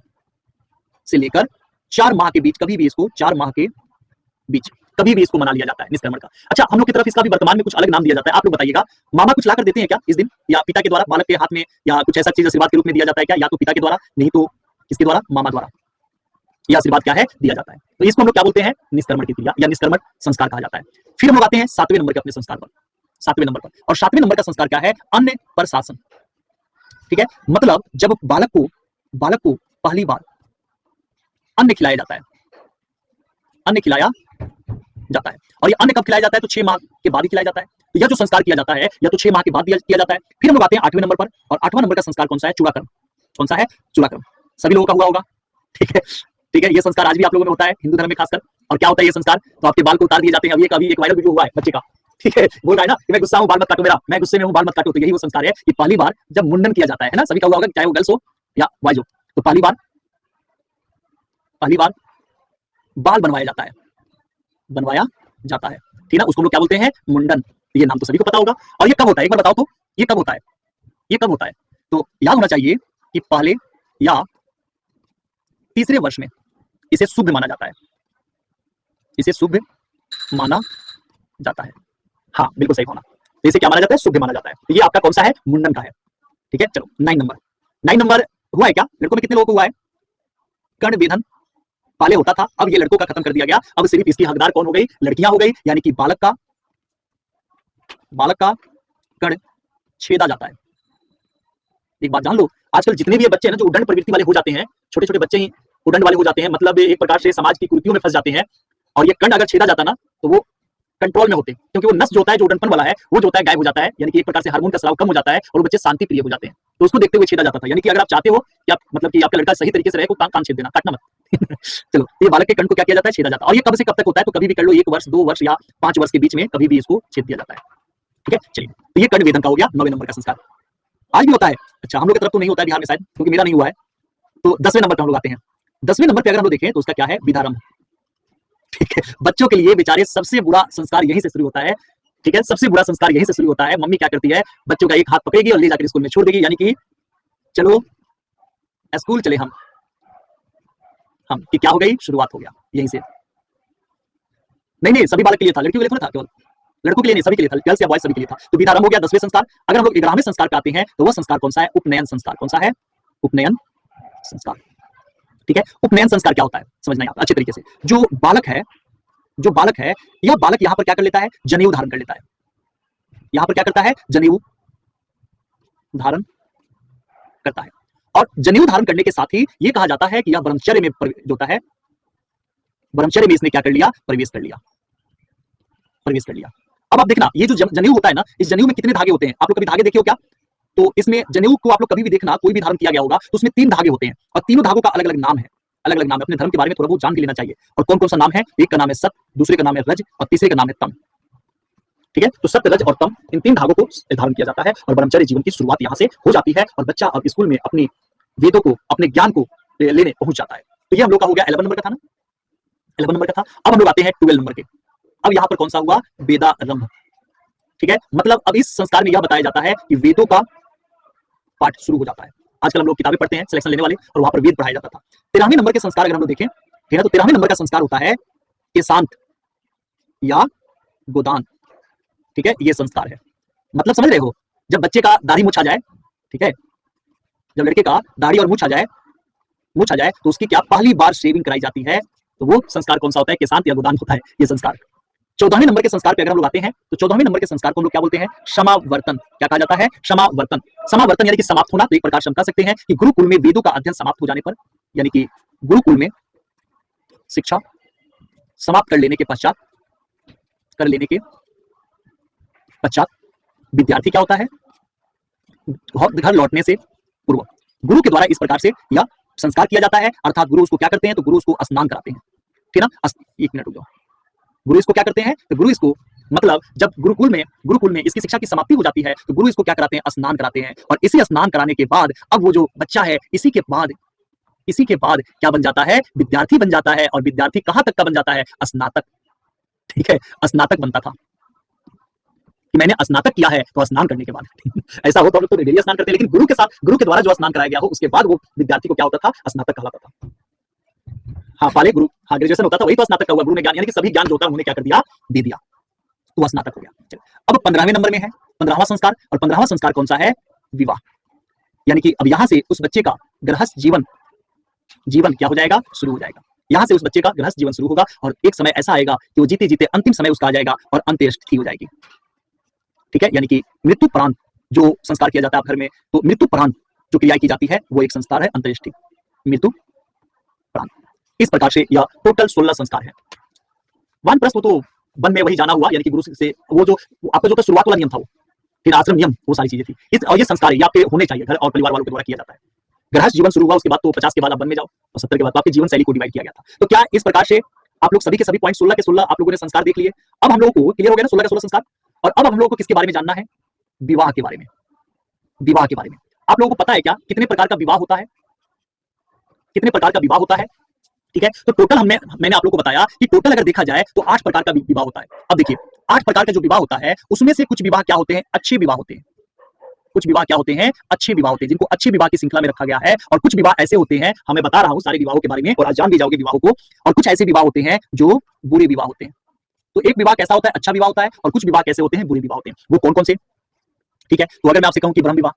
से लेकर 4 माह के बीच, कभी भी इसको 4 माह के बीच कभी भी इसको मना लिया जाता है निष्कर्मण का। अच्छा, हम लोग की तरफ इसका भी वर्तमान में कुछ अलग नाम दिया जाता है, आप लोग बताइएगा। मामा कुछ लाकर देते हैं क्या इस दिन, या पिता के द्वारा बालक के हाथ में, या कुछ ऐसा चीज आशीर्वाद के रूप में दिया जाता है क्या? या तो पिता के द्वारा, नहीं तो किसके द्वारा? मामा द्वारा। यह आशीर्वाद क्या है? दिया जाता है। तो इसको हम लोग क्या बोलते हैं? निष्कर्मण की क्रिया या निष्कर्मण संस्कार कहा जाता है। फिर हम लोग आते हैं 7वें नंबर के अपने संस्कार पर, 7वें नंबर पर। और 7वें नंबर का संस्कार क्या है? अन्न पर शासन, ठीक है। मतलब जब बालक को पहली बार अन्न खिलाया जाता है, अन्न खिलाया जाता है, और ये अन्न कब खिलाया जाता है? तो 6 माह के बाद ही खिलाया जाता है। तो यह जो संस्कार किया जाता है या तो 6 माह के बाद किया जाता है। फिर हम लोग आते हैं 8वें नंबर पर, और 8वां नंबर का संस्कार कौन सा है? चूड़ाकर्म। कौन सा है? चूड़ाकर्म। सभी लोगों का हुआ होगा, ठीक है, ठीक है। ये संस्कार आज भी आप लोगों में होता है, हिंदू धर्म में खासकर। और क्या होता है ये संस्कार? तो आपके बाल को उतार दिए जाते हैं। अभी एक वायरल वीडियो हुआ है बच्चे का, ठीक है, बोल रहा है ना कि मैं गुस्सा हूं, बाल मत काटो मेरा, मैं गुस्से में हूं, बाल मत काटो। तो यही वो संस्कार है कि पहली बार जब मुंडन किया जाता है ना, सभी का हुआ होगा, चाहे वो गर्ल्स हो या बॉयज हो, तो पहली बार बाल बनवाया जाता है, ठीक है ना? उसको लोग क्या बोलते हैं? मुंडन। ये नाम तो सभी को पता होगा। और ये कब होता है? एक बार बताओ तो, ये कब होता है? तो याद होना चाहिए कि पहले या तीसरे वर्ष में इसे शुभ माना जाता है, हाँ बिल्कुल सही होना। तो इसे क्या माना जाता है? शुभ माना जाता है। तो ये आपका कौन सा है? मुंडन का है। ठीक है, चलो 9 नंबर हुआ है क्या? लड़कों में कितने लोगों को हुआ है? कर्ण वेधन पहले होता था, अब ये लड़कों का खत्म कर दिया गया। अब सिर्फ इसकी हकदार कौन हो गई? लड़कियां हो गई, यानी कि बालक का कर्ण छेदा जाता है। एक बात जान लो, आजकल जितने भी ये बच्चे हैं ना जो उद्दंड प्रवृत्ति वाले हो जाते हैं, छोटे छोटे बच्चे ही उद्दंड वाले हो जाते हैं, मतलब एक प्रकार से समाज की कुरीतियों में फंस जाते हैं। और ये कर्ण अगर छेदा जाता ना तो वो कंट्रोल में होते, क्योंकि वो नस जो होता है, जो उड़नपन वाला है, वो जो होता है गायब हो जाता है, यानी कि एक प्रकार से हार्मोन का स्राव कम हो जाता है और वो बच्चे शांति प्रिय हो जाते हैं। तो उसको देखते हुए छेदा जाता था। यानी कि अगर आप चाहते हो कि आप मतलब कि आपका लड़का सही तरीके से रहे, तो कान छेद देना, काटना मत। चलो, ये बालक के कर्ण को क्या किया जाता है? छेदा जाता है। और ये कब से कब तक होता है? तो कभी भी कर लो, 1 वर्ष, 2 वर्ष या 5 वर्ष के बीच में कभी भी इसको छेद दिया जाता है। ठीक है, चलिए, तो ये कर्ण वेधन का हो गया 9वें नंबर का संस्कार। आज भी होता है, अच्छा हम लोग की तरफ तो नहीं होता है बिहार में शायद, क्योंकि मेरा नहीं हुआ है। तो 10वें नंबर पर हम लोग आते हैं। 10वें नंबर पे अगर हम लोग देखें तो उसका क्या है? विदारंभ। ठीक है, बच्चों के लिए बेचारे सबसे बुरा संस्कार यहीं से शुरू होता है। ठीक है, सबसे बुरा संस्कार यहीं से शुरू होता है। मम्मी क्या करती है? बच्चों का एक हाथ पकड़ेगी और ले जाकर स्कूल में छोड़ देगी, यानी कि चलो स्कूल चले हम कि क्या हो गई? शुरुआत हो गया यहीं से। नहीं, सभी बालक के लिए था, लड़कियों के लिए थोड़ा था, केवल लड़कों के लिए नहीं, सभी के लिए था, गर्ल्स या बॉयज सभी के लिए था। तो विदारंभ हो गया 10वें संस्कार। अगर हम लोग 11वें संस्कार पे आते हैं तो वह संस्कार कौन सा है? उपनयन संस्कार। कौन सा है? उपनयन संस्कार। ठीक है, उपनयन संस्कार क्या होता है समझना है अच्छे तरीके से। जो बालक है यह बालक यहाँ पर क्या कर लेता है? जनेऊ धारण कर लेता है। यहाँ पर क्या करता है? जनेऊ धारण करता है। और जनेऊ धारण करने के साथ ही यह कहा जाता है कि यह ब्रह्मचर्य में जो होता है, ब्रह्मचर्य में इसने क्या कर लिया? प्रवेश कर लिया। अब आप देखना, ये जो जनेऊ होता है ना, इस जनेऊ में कितने धागे होते हैं? आप लोग कभी धागे देखे हो क्या? तो इसमें जनेऊ को आप लोग कभी भी देखना, कोई भी धारण किया गया होगा तो उसमें 3 धागे होते हैं और तीनों धागों का अलग अलग नाम है। अपने धर्म के बारे में थोड़ा बहुत जान के लेना चाहिए। और कौन कौन सा नाम है? एक का नाम है सत, दूसरे का नाम है रज और तीसरे का नाम है तम। ठीक है, तो सत्य, रज और तम, इन 3 धागों को धारण किया जाता है और ब्रह्मचर्य जीवन की शुरुआत यहाँ से हो जाती है और बच्चा अब स्कूल में अपनी वेदों को, अपने ज्ञान को लेने पहुंच जाता है। तो ये हम लोग का हो गया 11 नंबर का था ना, 11 नंबर का था। अब हम लोग आते हैं 12 नंबर के। अब यहाँ पर कौन सा हुआ? वेदारंभ। ठीक है, मतलब अब इस संस्कार में यह बताया जाता है कि वेदों का पाठ शुरू हो जाता है। आजकल हम लोग किताबें पढ़ते हैं सिलेक्शन लेने वाले, और वहां पर वेद पढ़ाया जाता था। 13वें नंबर के संस्कार अगर हम लोग देखें, ठीक है, तो 13वें नंबर का संस्कार होता है केशांत या गोदान। ठीक है, ये संस्कार है। मतलब समझ रहे हो, जब बच्चे का दाढ़ी मूछ आ जाए, ठीक है, जब लड़के का दाढ़ी और मूछ आ जाए तो उसकी क्या पहली बार शेविंग कराई जाती है, तो वो संस्कार कौन सा होता है? केशांत या गोदान होता है ये संस्कार। 14वें नंबर के संस्कार पे अगर हम लोग आते हैं तो 14वें नंबर के संस्कार को हम लोग क्या बोलते हैं? समावर्तन। क्या कहा जाता है? समावर्तन यानी कि समाप्त होना। तो एक प्रकार से हम कह सकते हैं कि गुरुकुल में वेदों का अध्ययन समाप्त हो जाने पर, यानी कि गुरुकुल में शिक्षा समाप्त कर लेने के पश्चात विद्यार्थी क्या होता है? घर लौटने से पूर्व गुरु के द्वारा इस प्रकार से यह संस्कार किया जाता है। अर्थात गुरु उसको क्या करते हैं? तो गुरु उसको स्नान कराते हैं। ठीक ना? 1 मिनट रुक जाओ। गुरु इसको क्या करते हैं? तो गुरु इसको, मतलब जब गुरुकुल में इसकी शिक्षा की समाप्ति हो जाती है तो गुरु इसको क्या कराते हैं? स्नान कराते हैं। और इसी स्नान कराने के बाद अब वो जो बच्चा है, इसी के बाद क्या बन जाता है? विद्यार्थी बन जाता है। और विद्यार्थी कहां तक का बन जाता है? स्नातक। ठीक है, स्नातक बनता था कि मैंने स्नातक किया है तो स्नान करने के बाद ऐसा हो तो हम लोग तो डेली स्नान करते हैं, लेकिन गुरु के द्वारा जो स्नान कराया गया हो उसके बाद वो विद्यार्थी को क्या होता था? स्नातक कहलाता था। हाँ, पहले ग्रेजुएशन होता था, वही तो स्नातक का हुआ। गुरु ने ज्ञान, यानी कि सभी ज्ञान जो होता है उन्होंने क्या कर दिया? दे दिया, तो वह स्नातक हो गया। चलो, अब 15वें नंबर में है 15वां संस्कार। और 15वां संस्कार कौन सा है? विवाह। यानी कि अब यहां से उस बच्चे का गृहस्थ जीवन क्या हो जाएगा? शुरू हो जाएगा। यहां से उस बच्चे का गृहस्थ जीवन शुरू होगा और एक समय ऐसा आएगा कि वो जीते जीते अंतिम समय उसका आ जाएगा और अंत्येष्टि हो जाएगी। ठीक है, यानी कि मृत्युपरांत जो संस्कार किया जाता है आप घर में, तो मृत्युपरांत जो क्रिया की जाती है वो एक संस्कार है, अंत्येष्टि, मृत्युपरांत। इस प्रकार से यह टोटल 16 संस्कार है। वानप्रस्थ वो तो वन में वही जाना हुआ, यानी कि गुरु से वो जो आपका जो था शुरुआत वाला नियम था, वो फिर आश्रम नियम, वो सारी चीजें थी। और ये संस्कार ये आपके होने चाहिए, घर और परिवार वालों के द्वारा किया जाता है। गृहस्थ जीवन शुरू हुआ, उसके बाद तो 50 के बाद आप वन में जाओ और 70 के बाद आपकी जीवन शैली को डिवाइड किया गया था। तो क्या इस प्रकार से आप लोग सभी के सभी पॉइंट 16 के 16 आप लोगों ने संस्कार देख लिए। अब हम लोगों को क्लियर हो गया ना 16 के 16 संस्कार। और अब हम लोगों को किसके बारे में जानना है? विवाह के बारे में। विवाह के बारे में आप लोगों को पता है क्या कितने प्रकार का विवाह होता है? कितने प्रकार का विवाह होता है? ठीक है, तो टोटल मैंने आप लोगों को बताया कि टोटल अगर देखा जाए तो 8 प्रकार का विवाह होता है। अब देखिए 8 प्रकार का जो विवाह होता है उसमें से कुछ विवाह क्या होते हैं? अच्छे विवाह होते हैं। कुछ विवाह क्या होते हैं? अच्छे विवाह होते हैं, जिनको अच्छे विवाह की श्रृंखला में रखा गया है। और कुछ विवाह ऐसे होते हैं, हमें बता रहा हूं सारे विवाहों के बारे में और आज जान भी जाओगे विवाहों को। और कुछ ऐसे विवाह होते हैं जो बुरे विवाह होते हैं। तो एक विवाह कैसा होता है? अच्छा विवाह होता है। और कुछ विवाह कैसे होते हैं? बुरे विवाह होते हैं। वो कौन कौन से? ठीक है, तो अगर मैं आपसे कहूं कि ब्रह्म विवाह,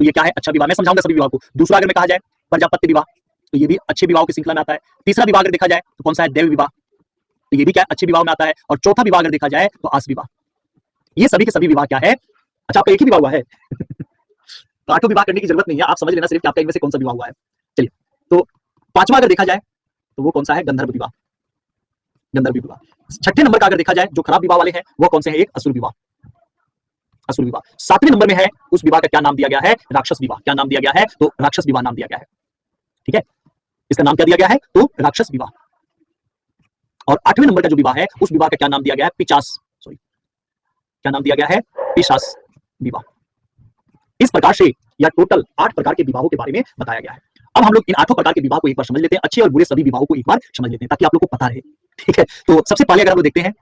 तो ये क्या है? अच्छा विवाह। मैं समझाऊंगा सभी विवाह को। दूसरा अगर मैं कहा जाए प्रजापत्य विवाह, तो ये भी अच्छे विवाहों की श्रृंखला में आता है। तीसरा विवाह अगर देखा जाए तो कौन सा है? देव विवाह, तो ये भी क्या है? अच्छे विवाह में आता है। और चौथा विवाह अगर देखा जाए तो आस विवाह। ये सभी के सभी विवाह क्या है? अच्छा, आपका एक ही विवाह हुआ है तो आठों विवाह करने की जरूरत नहीं है, आप समझ लेना सिर्फ कि आपका इनमें से कौन सा विवाह हुआ है। चलिए, तो पांचवा अगर देखा जाए तो वो कौन सा है? गंधर्व विवाह। गंधर्व विवाह। छठे नंबर का अगर देखा जाए जो खराब विवाह वाले हैं वो कौन से हैं? एक असुर विवाह। असुर विवाह। सातवें नंबर में है, उस विवाह का क्या नाम दिया गया है? राक्षस विवाह। क्या नाम दिया गया है? तो राक्षस विवाह नाम दिया गया है। ठीक है, इसका नाम क्या दिया गया है? तो राक्षस विवाह। और आठवें नंबर का जो विवाह है उस विवाह का क्या नाम दिया गया है? पिशाच, सॉरी, क्या नाम दिया गया है? पिशाच विवाह। इस प्रकार से यह टोटल 8 प्रकार के विवाहों के बारे में बताया गया है। अब हम लोग इन 8 प्रकार के विवाह को एक बार समझ लेते हैं, अच्छे और बुरे सभी विवाहों को एक बार समझ लेते हैं ताकि आप लोग को पता रहे। ठीक है, तो सबसे पहले अगर हम लोग देखते हैं,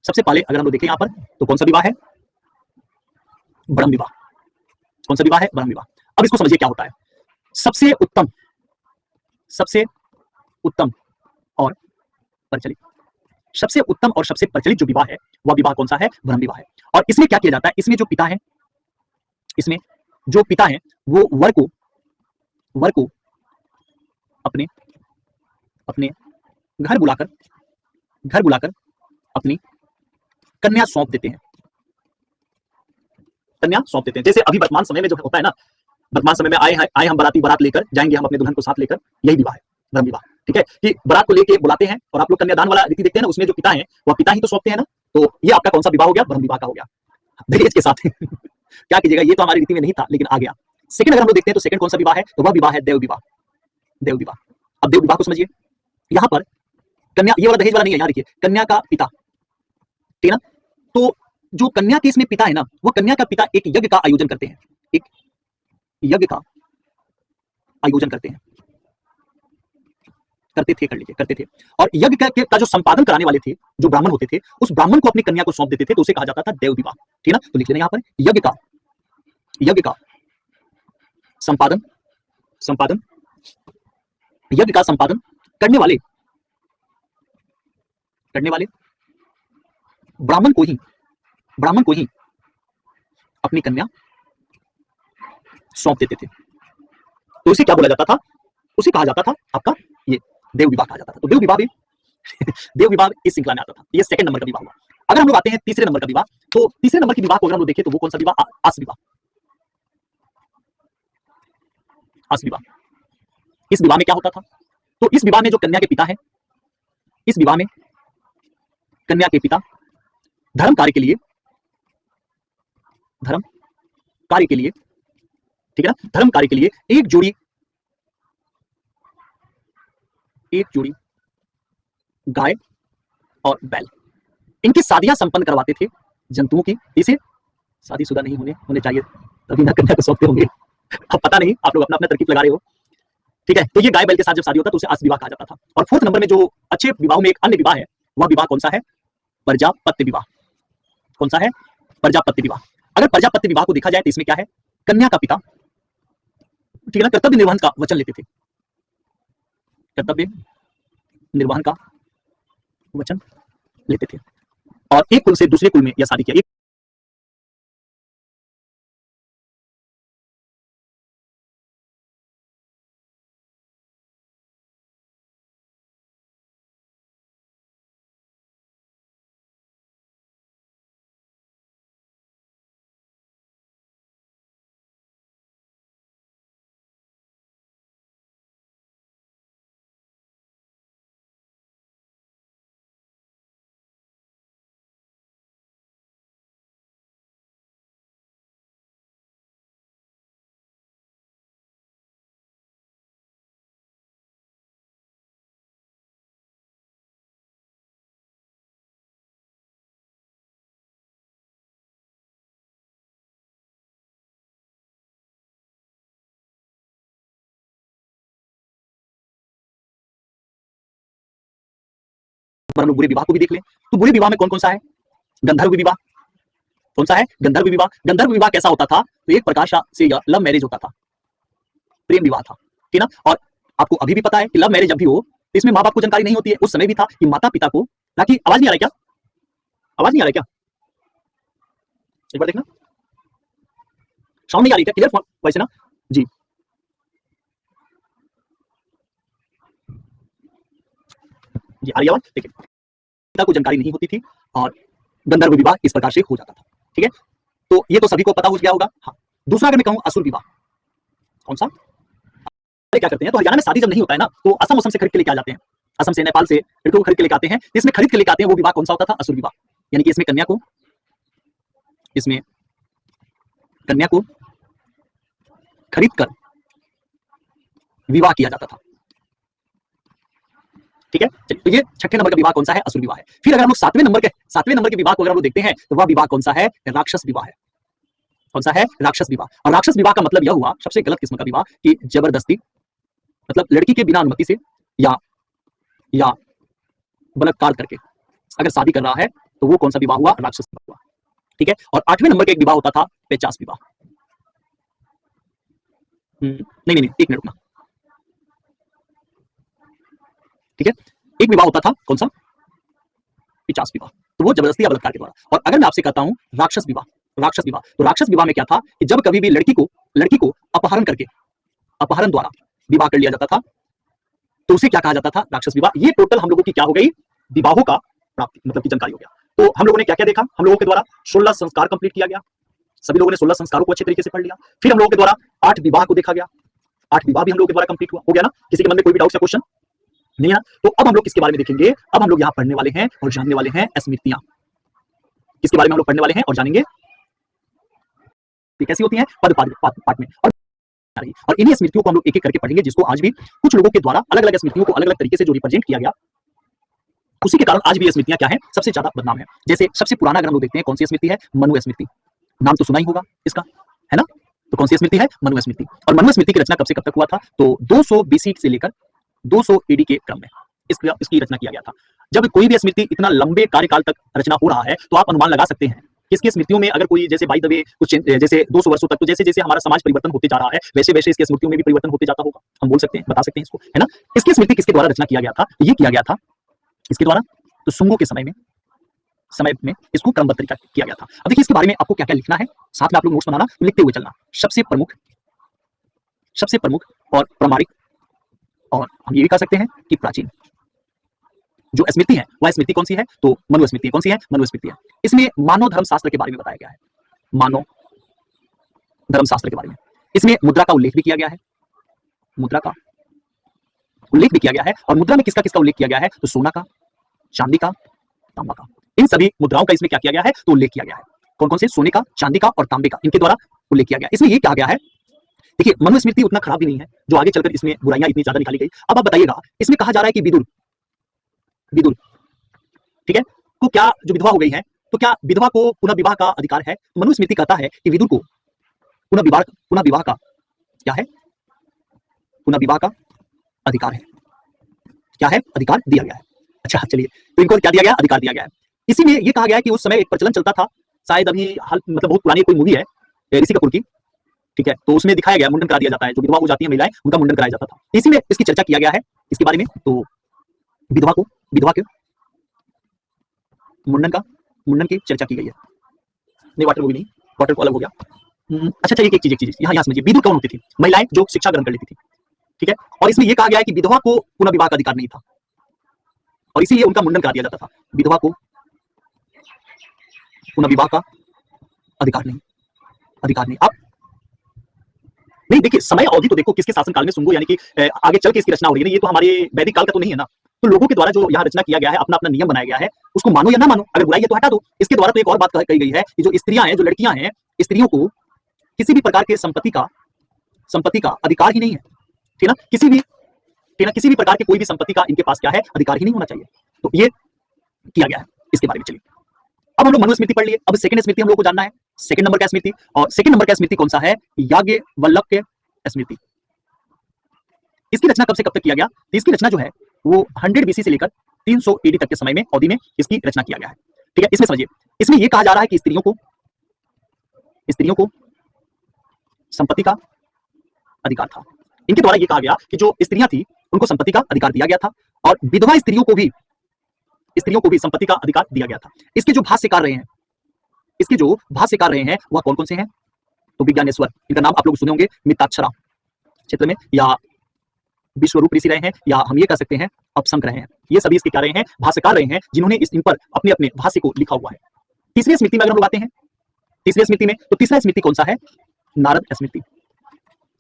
सबसे पहले अगर हम लोग देखें यहां पर तो कौन सा विवाह है? ब्रह्म विवाह। कौन सा विवाह है? ब्रह्म विवाह। अब इसको समझिए क्या होता है। सबसे उत्तम, सबसे उत्तम और प्रचलित, सबसे उत्तम और सबसे प्रचलित जो विवाह है वह विवाह कौन सा है? ब्रह्म विवाह है। और इसमें क्या किया जाता है? इसमें जो पिता है, इसमें जो पिता है वो वर को अपने अपने घर बुलाकर अपनी कन्या सौंप देते हैं। कन्या सौंप देते हैं। जैसे अभी वर्तमान समय में जो होता है ना, वर्तमान समय में आए हम बाराती, बारात लेकर जाएंगे हम अपने दुल्हन को साथ लेकर, यही विवाह है, ब्रह्म विवाह। ठीक है, कि बारात को लेके बुलाते हैं और आप लोग कन्यादान वाला रीति देखते हैं ना, उसमें जो पिता है वह पिता ही तो सौंपते हैं ना। तो ये आपका कौन सा विवाह हो गया? ब्रह्म विवाह का हो गया, दहेज के साथ क्या कीजिएगा, ये तो हमारी रीति में नहीं था लेकिन आ गया। सेकंड अगर हम लोग देखते हैं तो सेकंड कौन सा विवाह है? तो वह विवाह है देव विवाह। देव विवाह। अब देव विवाह को समझिए, यहां पर कन्या, ये वाला दहेज वाला नहीं है, यहां देखिए कन्या का पिता, ठीक है ना। तो जो कन्या के इसमें पिता है ना, वो कन्या का पिता एक यज्ञ का आयोजन करते हैं, एक यज्ञ का आयोजन करते हैं, करते थे, कर लीजिए, करते थे। और यज्ञ का जो संपादन कराने वाले थे, जो ब्राह्मण होते थे, उस ब्राह्मण को अपनी कन्या को सौंप देते थे, तो उसे कहा जाता था देव विवाह। ठीक है ना, तो लिख लेना यहां पर यज्ञ का संपादन, संपादन, यज्ञ का संपादन करने वाले ब्राह्मण को ही अपनी कन्या सौंप देते थे। तो इसे क्या बोला जाता था? उसे कहा जाता था आपका ये देव विवाह कहा जाता था। तो देव विवाह भी देव विवाह इस श्रृंखला में आता था। ये सेकंड नंबर का विवाह हुआ। अगर हम लोग आते हैं तीसरे नंबर का विवाह, तो तीसरे नंबर के विवाह को अगर हम लोग देखें तो वो कौन सा विवाह? आस विवाह। आस विवाह। इस विवाह में क्या होता था? तो इस विवाह में जो कन्या के पिता है, इस विवाह में कन्या के पिता धर्म कार्य के लिए, ठीक है ना, धर्म कार्य के लिए एक जोड़ी गाय और बैल, इनकी शादियां संपन्न करवाते थे जंतुओं की। इसे शादीशुदा नहीं होने चाहिए, तभी ना कन्या को सौंपते होंगे। अब पता नहीं, आप लोग अपना अपना तरकीब लगा रहे हो। ठीक है, तो ये गाय बैल के साथ जब शादी होता तो उसे आस विवाह कहा जाता था। और फोर्थ नंबर में जो अच्छे विवाह में एक अन्य विवाह है, वह विवाह कौन सा है? प्रजापत्य विवाह। कौन सा है? प्रजापत्य विवाह। अगर प्रजापत्य विवाह को देखा जाए तो इसमें क्या है? कन्या का पिता, ठीक है ना, कर्तव्य निर्वहन का वचन लेते थे, कर्तव्य निर्वहन का वचन लेते थे और एक कुल से दूसरे कुल में यह शादी किया। पर हम लोग बुरे विवाह को भी देख लें तो बुरे विवाह में कौन कौन सा है? गंधर्व विवाह। कौन सा है? गंधर्व विवाह। गंधर्व विवाह कैसा होता था? तो एक प्रकार से यह लव मैरिज होता था, प्रेम विवाह था, ठीक ना। और आपको अभी भी पता है कि लव मैरिज जब भी हो तो इसमें माँ बाप को जानकारी नहीं होती है। उस समय भी था कि माता पिता को, ताकि आवाज नहीं आ रहा क्या? आवाज नहीं आ रहा क्या? एक बार देखना। साउंड नहीं आ रही क्या? क्लियर वॉइस है ना जी? जी आ रही आवाज? देखिए, पिता को जानकारी नहीं होती थी और गंधर्व विवाह इस प्रकार से हो जाता था। ठीक है, तो ये तो सभी को पता हो गया होगा। हाँ, दूसरा अगर मैं कहूँ असुर विवाह, कौन सा? क्या करते हैं, तो हरियाणा में शादी जब नहीं होता है ना, तो असम से खरीद के लेके आ जाते हैं, असम से, नेपाल से लड़कों को खरीद के लेके आते हैं। इसमें खरीद के लेके आते हैं, वो विवाह कौन सा होता था? असुर विवाह। यानी कि इसमें कन्या को खरीद कर विवाह किया जाता था। ठीक है, चलिए, तो ये छठे नंबर का विवाह कौन सा है? असुर विवाह है। फिर अगर हम लोग सातवें नंबर के विवाह को अगर हम लोग देखते हैं, तो वह विवाह कौन सा है? राक्षस विवाह है। कौन सा है? राक्षस विवाह। और राक्षस विवाह का मतलब यह हुआ, सबसे गलत किस्म का विवाह, कि जबरदस्ती, मतलब लड़की के बिना अनुमति से या बलात्कार करके अगर शादी कर रहा है, तो वो कौन सा विवाह हुआ? राक्षस विवाह हुआ। ठीक है, और आठवें नंबर का एक विवाह होता था पेचास विवाह। नहीं, एक मिनट रुकना। ठीक है, एक विवाह होता था कौन सा? पिचास विवाह, तो वो जबरदस्ती या बलात्कार के द्वारा। और अगर मैं आपसे कहता हूं राक्षस विवाह, तो राक्षस विवाह में क्या था कि जब कभी भी लड़की को अपहरण द्वारा विवाह कर लिया जाता था, तो उसे क्या कहा जाता था? राक्षस विवाह। ये टोटल हम लोगों की क्या हो गई? विवाहों का प्राप्ति, मतलब की जानकारी हो गया। तो हम लोगों ने क्या क्या देखा? हम लोगों के द्वारा 16 संस्कार कंप्लीट किया गया, सभी लोगों ने 16 संस्कारों को अच्छे तरीके से पढ़ लिया। फिर हम लोगों के द्वारा 8 विवाह को देखा गया, 8 विवाह भी हम लोगों के द्वारा कंप्लीट हो गया ना? किसी के मन में कोई भी डाउट या क्वेश्चन नहीं है? तो अब हम लोग किसके बारे में देखेंगे? अब हम लोग यहाँ पढ़ने वाले हैं और जानने वाले हैं स्मृतियां। किसके बारे में हम लोग पढ़ने वाले हैं और जानेंगे? कैसी होती हैं? पद पाठ में। और इन्हीं स्मृतियों को हम लोग एक एक करके पढ़ेंगे, जिसको आज भी कुछ लोगों के द्वारा अलग अलग स्मृतियों को अलग अलग तरीके से जो रिप्रेजेंट किया गया, उसी के कारण आज भी ये स्मृतियां क्या है? सबसे ज्यादा बदनाम है। जैसे सबसे पुराना अगर हम लोग देखते हैं, कौन सी स्मृति है? मनु स्मृति। नाम तो सुना ही होगा इसका, है ना? तो कौन सी स्मृति है? मनु स्मृति। और मनु स्मृति की रचना कब से कब तक हुआ था? तो 200 बीसी से लेकर 200 एडी के क्रम में इसकी रचना किया गया था। जब कोई भी स्मृति इतना लंबे कार्यकाल तक रचना हो रहा है, तो आप अनुमान लगा सकते हैं किसकी स्मृतियों में अगर कोई जैसे बाय द वे कुछ जैसे 200 वर्षों तक, तो जैसे जैसे हमारा समाज परिवर्तन होते जा रहा है, वैसे वैसे इसकी स्मृतियों में भी परिवर्तन होते जाता होगा। हम बोल सकते हैं, बता सकते हैं इसको, है ना? इसकी स्मृति किसके द्वारा रचना किया गया था? ये किया गया था इसके द्वारा, तो शुंगों के समय में इसको क्रमबद्ध तरीका किया गया था। अब देखिए इसके बारे में आपको क्या क्या लिखना है, साथ में आप लोग नोट्स बनाना, लिखते हुए चलना। सबसे प्रमुख और प्रामाणिक, और हम ये भी कह सकते हैं कि प्राचीन जो स्मृति है, वह स्मृति कौन सी है? तो मनु स्मृति। कौन सी है? मनु स्मृति है। इसमें मानव धर्मशास्त्र के बारे में बताया गया है, मानव धर्मशास्त्र के बारे में। इसमें मुद्रा का उल्लेख भी किया गया है, मुद्रा का उल्लेख भी किया गया है। और मुद्रा में किसका किसका उल्लेख किया गया है? तो सोना का, चांदी का, तांबा का। इन सभी मुद्राओं का इसमें क्या किया गया है? तो उल्लेख किया गया है। कौन कौन से? सोने का, चांदी का और तांबे का, इनके द्वारा उल्लेख किया गया। इसमें ये कहा गया है, देखिए मनु स्मृति उतना खराब भी नहीं है जो आगे चलकर इसमें बुराइयां इतनी ज्यादा निकाली गई। अब आप बताइएगा, इसमें कहा जा रहा है कि विदुर, ठीक है, को क्या जो विधवा हो गई है, तो क्या विधवा को पुनः विवाह का अधिकार है? मनु स्मृति कहता है कि विदुर को पुनः विवाह का क्या है? पुनः विवाह का अधिकार है। क्या है? अधिकार दिया गया है। अच्छा चलिए, तो इनको क्या दिया गया? अधिकार दिया गया है। इसी में ये कहा गया है कि उस समय एक प्रचलन चलता था, शायद अभी हाल, मतलब बहुत पुरानी कोई मूवी है ऋषि कपूर की, ठीक है, तो उसमें दिखाया गया मुंडन करा दिया जाता है, जो विधवा हो जाती है महिलाएं, उनका मुंडन कराया जाता था। इसी में इसकी चर्चा किया गया है, इसके बारे में। तो विधवा के मुंडन की चर्चा की गई है। नहीं, वाटर को भी नहीं, वाटर को अलग हो गया। अच्छा चलिए, एक चीज यहाँ समझिए, विदुर कौन होती थी? महिलाएं जो शिक्षा ग्रहण कर लेती थी, ठीक है। और इसमें यह कहा गया है कि विधवा को पुनः विवाह का अधिकार नहीं था, और इसीलिए उनका मुंडन करा दिया जाता था। विधवा को पुनः विवाह का अधिकार नहीं। अब नहीं, देखिए समय अवधि तो देखो किसके शासनकाल में शुंगो, यानी कि आगे चल के इसकी रचना हो रही है ना, ये तो हमारे वैदिक काल का तो नहीं है ना। तो लोगों के द्वारा जो यहाँ रचना किया गया है, अपना अपना नियम बनाया गया है, उसको मानो या ना मानो, अगर बुराई है तो हटा दो। इसके द्वारा तो एक और बात कही गई है कि जो स्त्रियां हैं, जो लड़कियां हैं, स्त्रियों को किसी भी प्रकार के संपत्ति का अधिकार ही नहीं है, ठीक ना? किसी भी प्रकार के कोई भी संपत्ति का इनके पास क्या है? अधिकार ही नहीं होना चाहिए। तो ये किया गया है इसके बारे में। चलिए, अब हम लोग मनु स्मृति पढ़ लिए, अब सेकंड स्मृति हम लोग को जानना है, सेकंड नंबर का स्मृति। और सेकंड नंबर का स्मृति कौन सा है? याज्ञवल्क्य स्मृति। इसकी रचना कब से कब तक किया गया? तो इसकी रचना जो है वो 100 बीसी से लेकर 300 एडी तक के समय में, अवधि में इसकी रचना किया गया है, ठीक है। इसमें समझिए, इसमें यह कहा जा रहा है कि स्त्रियों को संपत्ति का अधिकार था। इनके द्वारा यह कहा गया कि जो स्त्रियां थी उनको संपत्ति का अधिकार दिया गया था, और विधवा स्त्रियों को भी संपत्ति का अधिकार दिया गया था। इसके जो भाष्यकार रहे हैं, वह कौन कौन से हैं? तो विज्ञानेश्वर, इनका नाम आप लोग सुने होंगे मिताक्षरा क्षेत्र में, या विश्वरूप ऋषि रहे हैं, या हम ये कह सकते हैं अपसंक रहे हैं। ये सभी इसके क्या रहे हैं, भाष्यकार रहे हैं, जिन्होंने इन पर अपने अपने भाष्य को लिखा हुआ है। तीसरी स्मृति में अगर हम लोग आते हैं, तीसरी स्मृति में, तो तीसरा स्मृति कौन सा है, नारद स्मृति।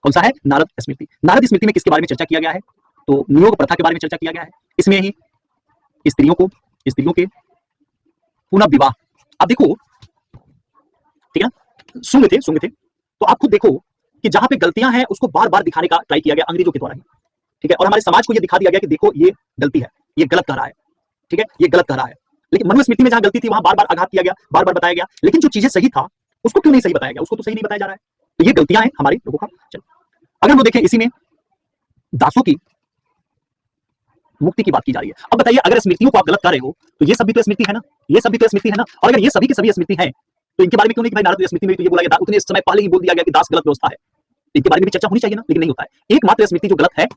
कौन सा है, नारद स्मृति। नारद स्मृति में किसके बारे में चर्चा किया गया है, तो नियोग प्रथा के बारे में चर्चा किया गया है। इसमें ही स्त्रियों के पुनः विवाह, आप देखो ठीक है ना, सुंग थे, तो आप खुद देखो कि जहां पे गलतियां हैं उसको बार बार दिखाने का ट्राई किया गया अंग्रेजों के द्वारा ही, ठीक है, और हमारे समाज को ये दिखा दिया गया कि देखो ये गलती है, ये गलत कर रहा है, ठीक है, ये गलत कर रहा है। लेकिन मनुस्मृति में जहां गलती थी वहां बार बार आघात किया गया, बार बार बताया गया, लेकिन जो चीजें सही था उसको क्यों नहीं सही बताया गया, उसको तो सही नहीं बताया जा रहा है। तो ये गलतियां हैं हमारे लोगों का। चलो अगर हम देखें, इसी में दासों की मुक्ति की बात की जा रही है। अब बताइए, अगर स्मृतियों को आप गलत कर रहे हो तो ये सभी तो स्मृति है ना, ये सभी तो स्मृति है ना, और अगर ये सभी की सभी स्मृति है तो इनके बारे में क्यों नहीं कि भाई नारद स्मृति में तो ये बोला गया, उतने समय पहले ही बोल दिया गया कि दास गलत व्यवस्था है, इनके बारे में भी चर्चा होनी चाहिए ना, लेकिन नहीं होता है। एकमात्र स्मृति जो गलत है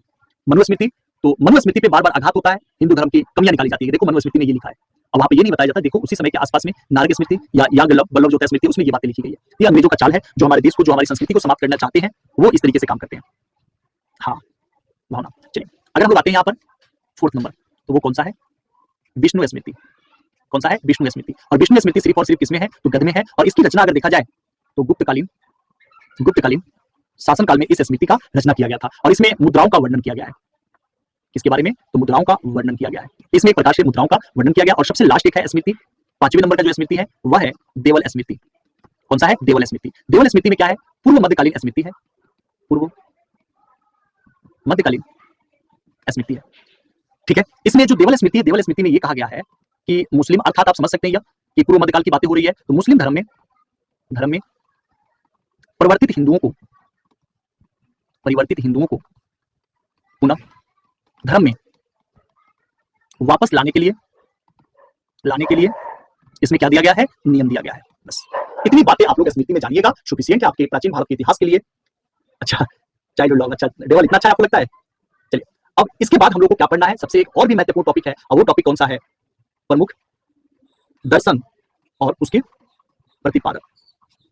मनुस्मृति, तो मनुस्मृति पे बार बार आघात होता है, हिंदू धर्म की कमियां निकाली जाती है, देखो मनुस्मृति में ये लिखा है। अब वहां पे ये नहीं बताया जाता, देखो उसी समय के आसपास में नारद स्मृति या वल्लभ जो स्मृति, उसमें ये बातें लिखी गई है। ये अंग्रेजों का चाल है, जो हमारे देश को, जो हमारी संस्कृति को समाप्त करना चाहते हैं, वो इस तरीके से काम करते हैं। हाँ भावना, चलिए अगर हम लोग आते हैं यहाँ पर फोर्थ नंबर, तो वो कौन सा है, विष्णु स्मृति। कौन सा है, विष्णु स्मृति। और विष्णु स्मृति सिर्फ और सिर्फ किसमें है, तो गद्य में है, और इसकी रचना अगर देखा जाए तो गुप्तकालीन शासनकाल में इस स्मृति का रचना किया गया था, और इसमें मुद्राओं का वर्णन किया गया है। किसके बारे में, तो मुद्राओं का वर्णन किया गया है, इसमें एक प्रकार से मुद्राओं का वर्णन किया गया। और सबसे लास्ट एक है स्मृति, 5वें नंबर का जो स्मृति है वह है देवल स्मृति। कौन सा है, देवल स्मृति। देवल स्मृति में क्या है, पूर्व मध्यकालीन स्मृति है, पूर्व मध्यकालीन स्मृति है, ठीक है। इसमें जो देवल स्मृति है, देवल स्मृति में ये कहा गया है कि मुस्लिम, अर्थात आप समझ सकते हैं कि पूर्व मध्यकाल की बातें हो रही है, तो मुस्लिम धर्म में परिवर्तित हिंदुओं को पुनः धर्म में वापस लाने के लिए इसमें क्या दिया गया है, नियम दिया गया है। बस इतनी बातें आप लोग स्मृति में जानिएगा, सुफिशिएंट है आपके प्राचीन भारत के इतिहास के लिए। अच्छा चाइल्डहुड लॉग, अच्छा देवल इतना अच्छा आपको लगता है। चलिए अब इसके बाद हम लोग को क्या पढ़ना है, सबसे एक और भी महत्वपूर्ण टॉपिक है, और वो टॉपिक कौन सा है, प्रमुख दर्शन और उसके प्रतिपादक।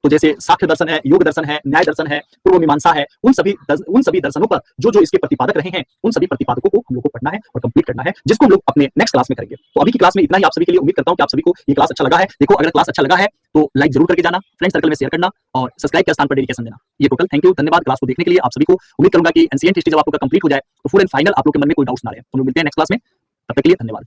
तो जैसे साख्य दर्शन है, योग दर्शन है, न्याय दर्शन है, पूर्व मीमांसा है, उन सभी दर्शनों पर जो इसके प्रतिपादक रहे हैं, उन सभी प्रतिपादकों को हम लोग को पढ़ना है और कंप्लीट करना है, जिसको हम लोग अपने नेक्स्ट क्लास में करेंगे। तो अभी की क्लास में इतना ही, आप सभी के लिए उम्मीद करता हूं कि आप सभी को ये क्लास अच्छा लगा है। देखो अगर क्लास अच्छा लगा है तो लाइक जरूर करके जाना, फ्रेंड सर्कल में शेयर करना, और सब्सक्राइब के स्थान पर डेडिकेशन देना। ये टोटल थैंक यू, धन्यवाद क्लास को देखने के लिए। आप सभी को उम्मीद करूंगा कि एंशिएंट हिस्ट्री जब आपका कंप्लीट हो जाए तो फुल एंड फाइनल आप लोग के मन में कोई डाउट्स ना रहे। हम लोग मिलते हैं नेक्स्ट क्लास में, तब तक के लिए धन्यवाद।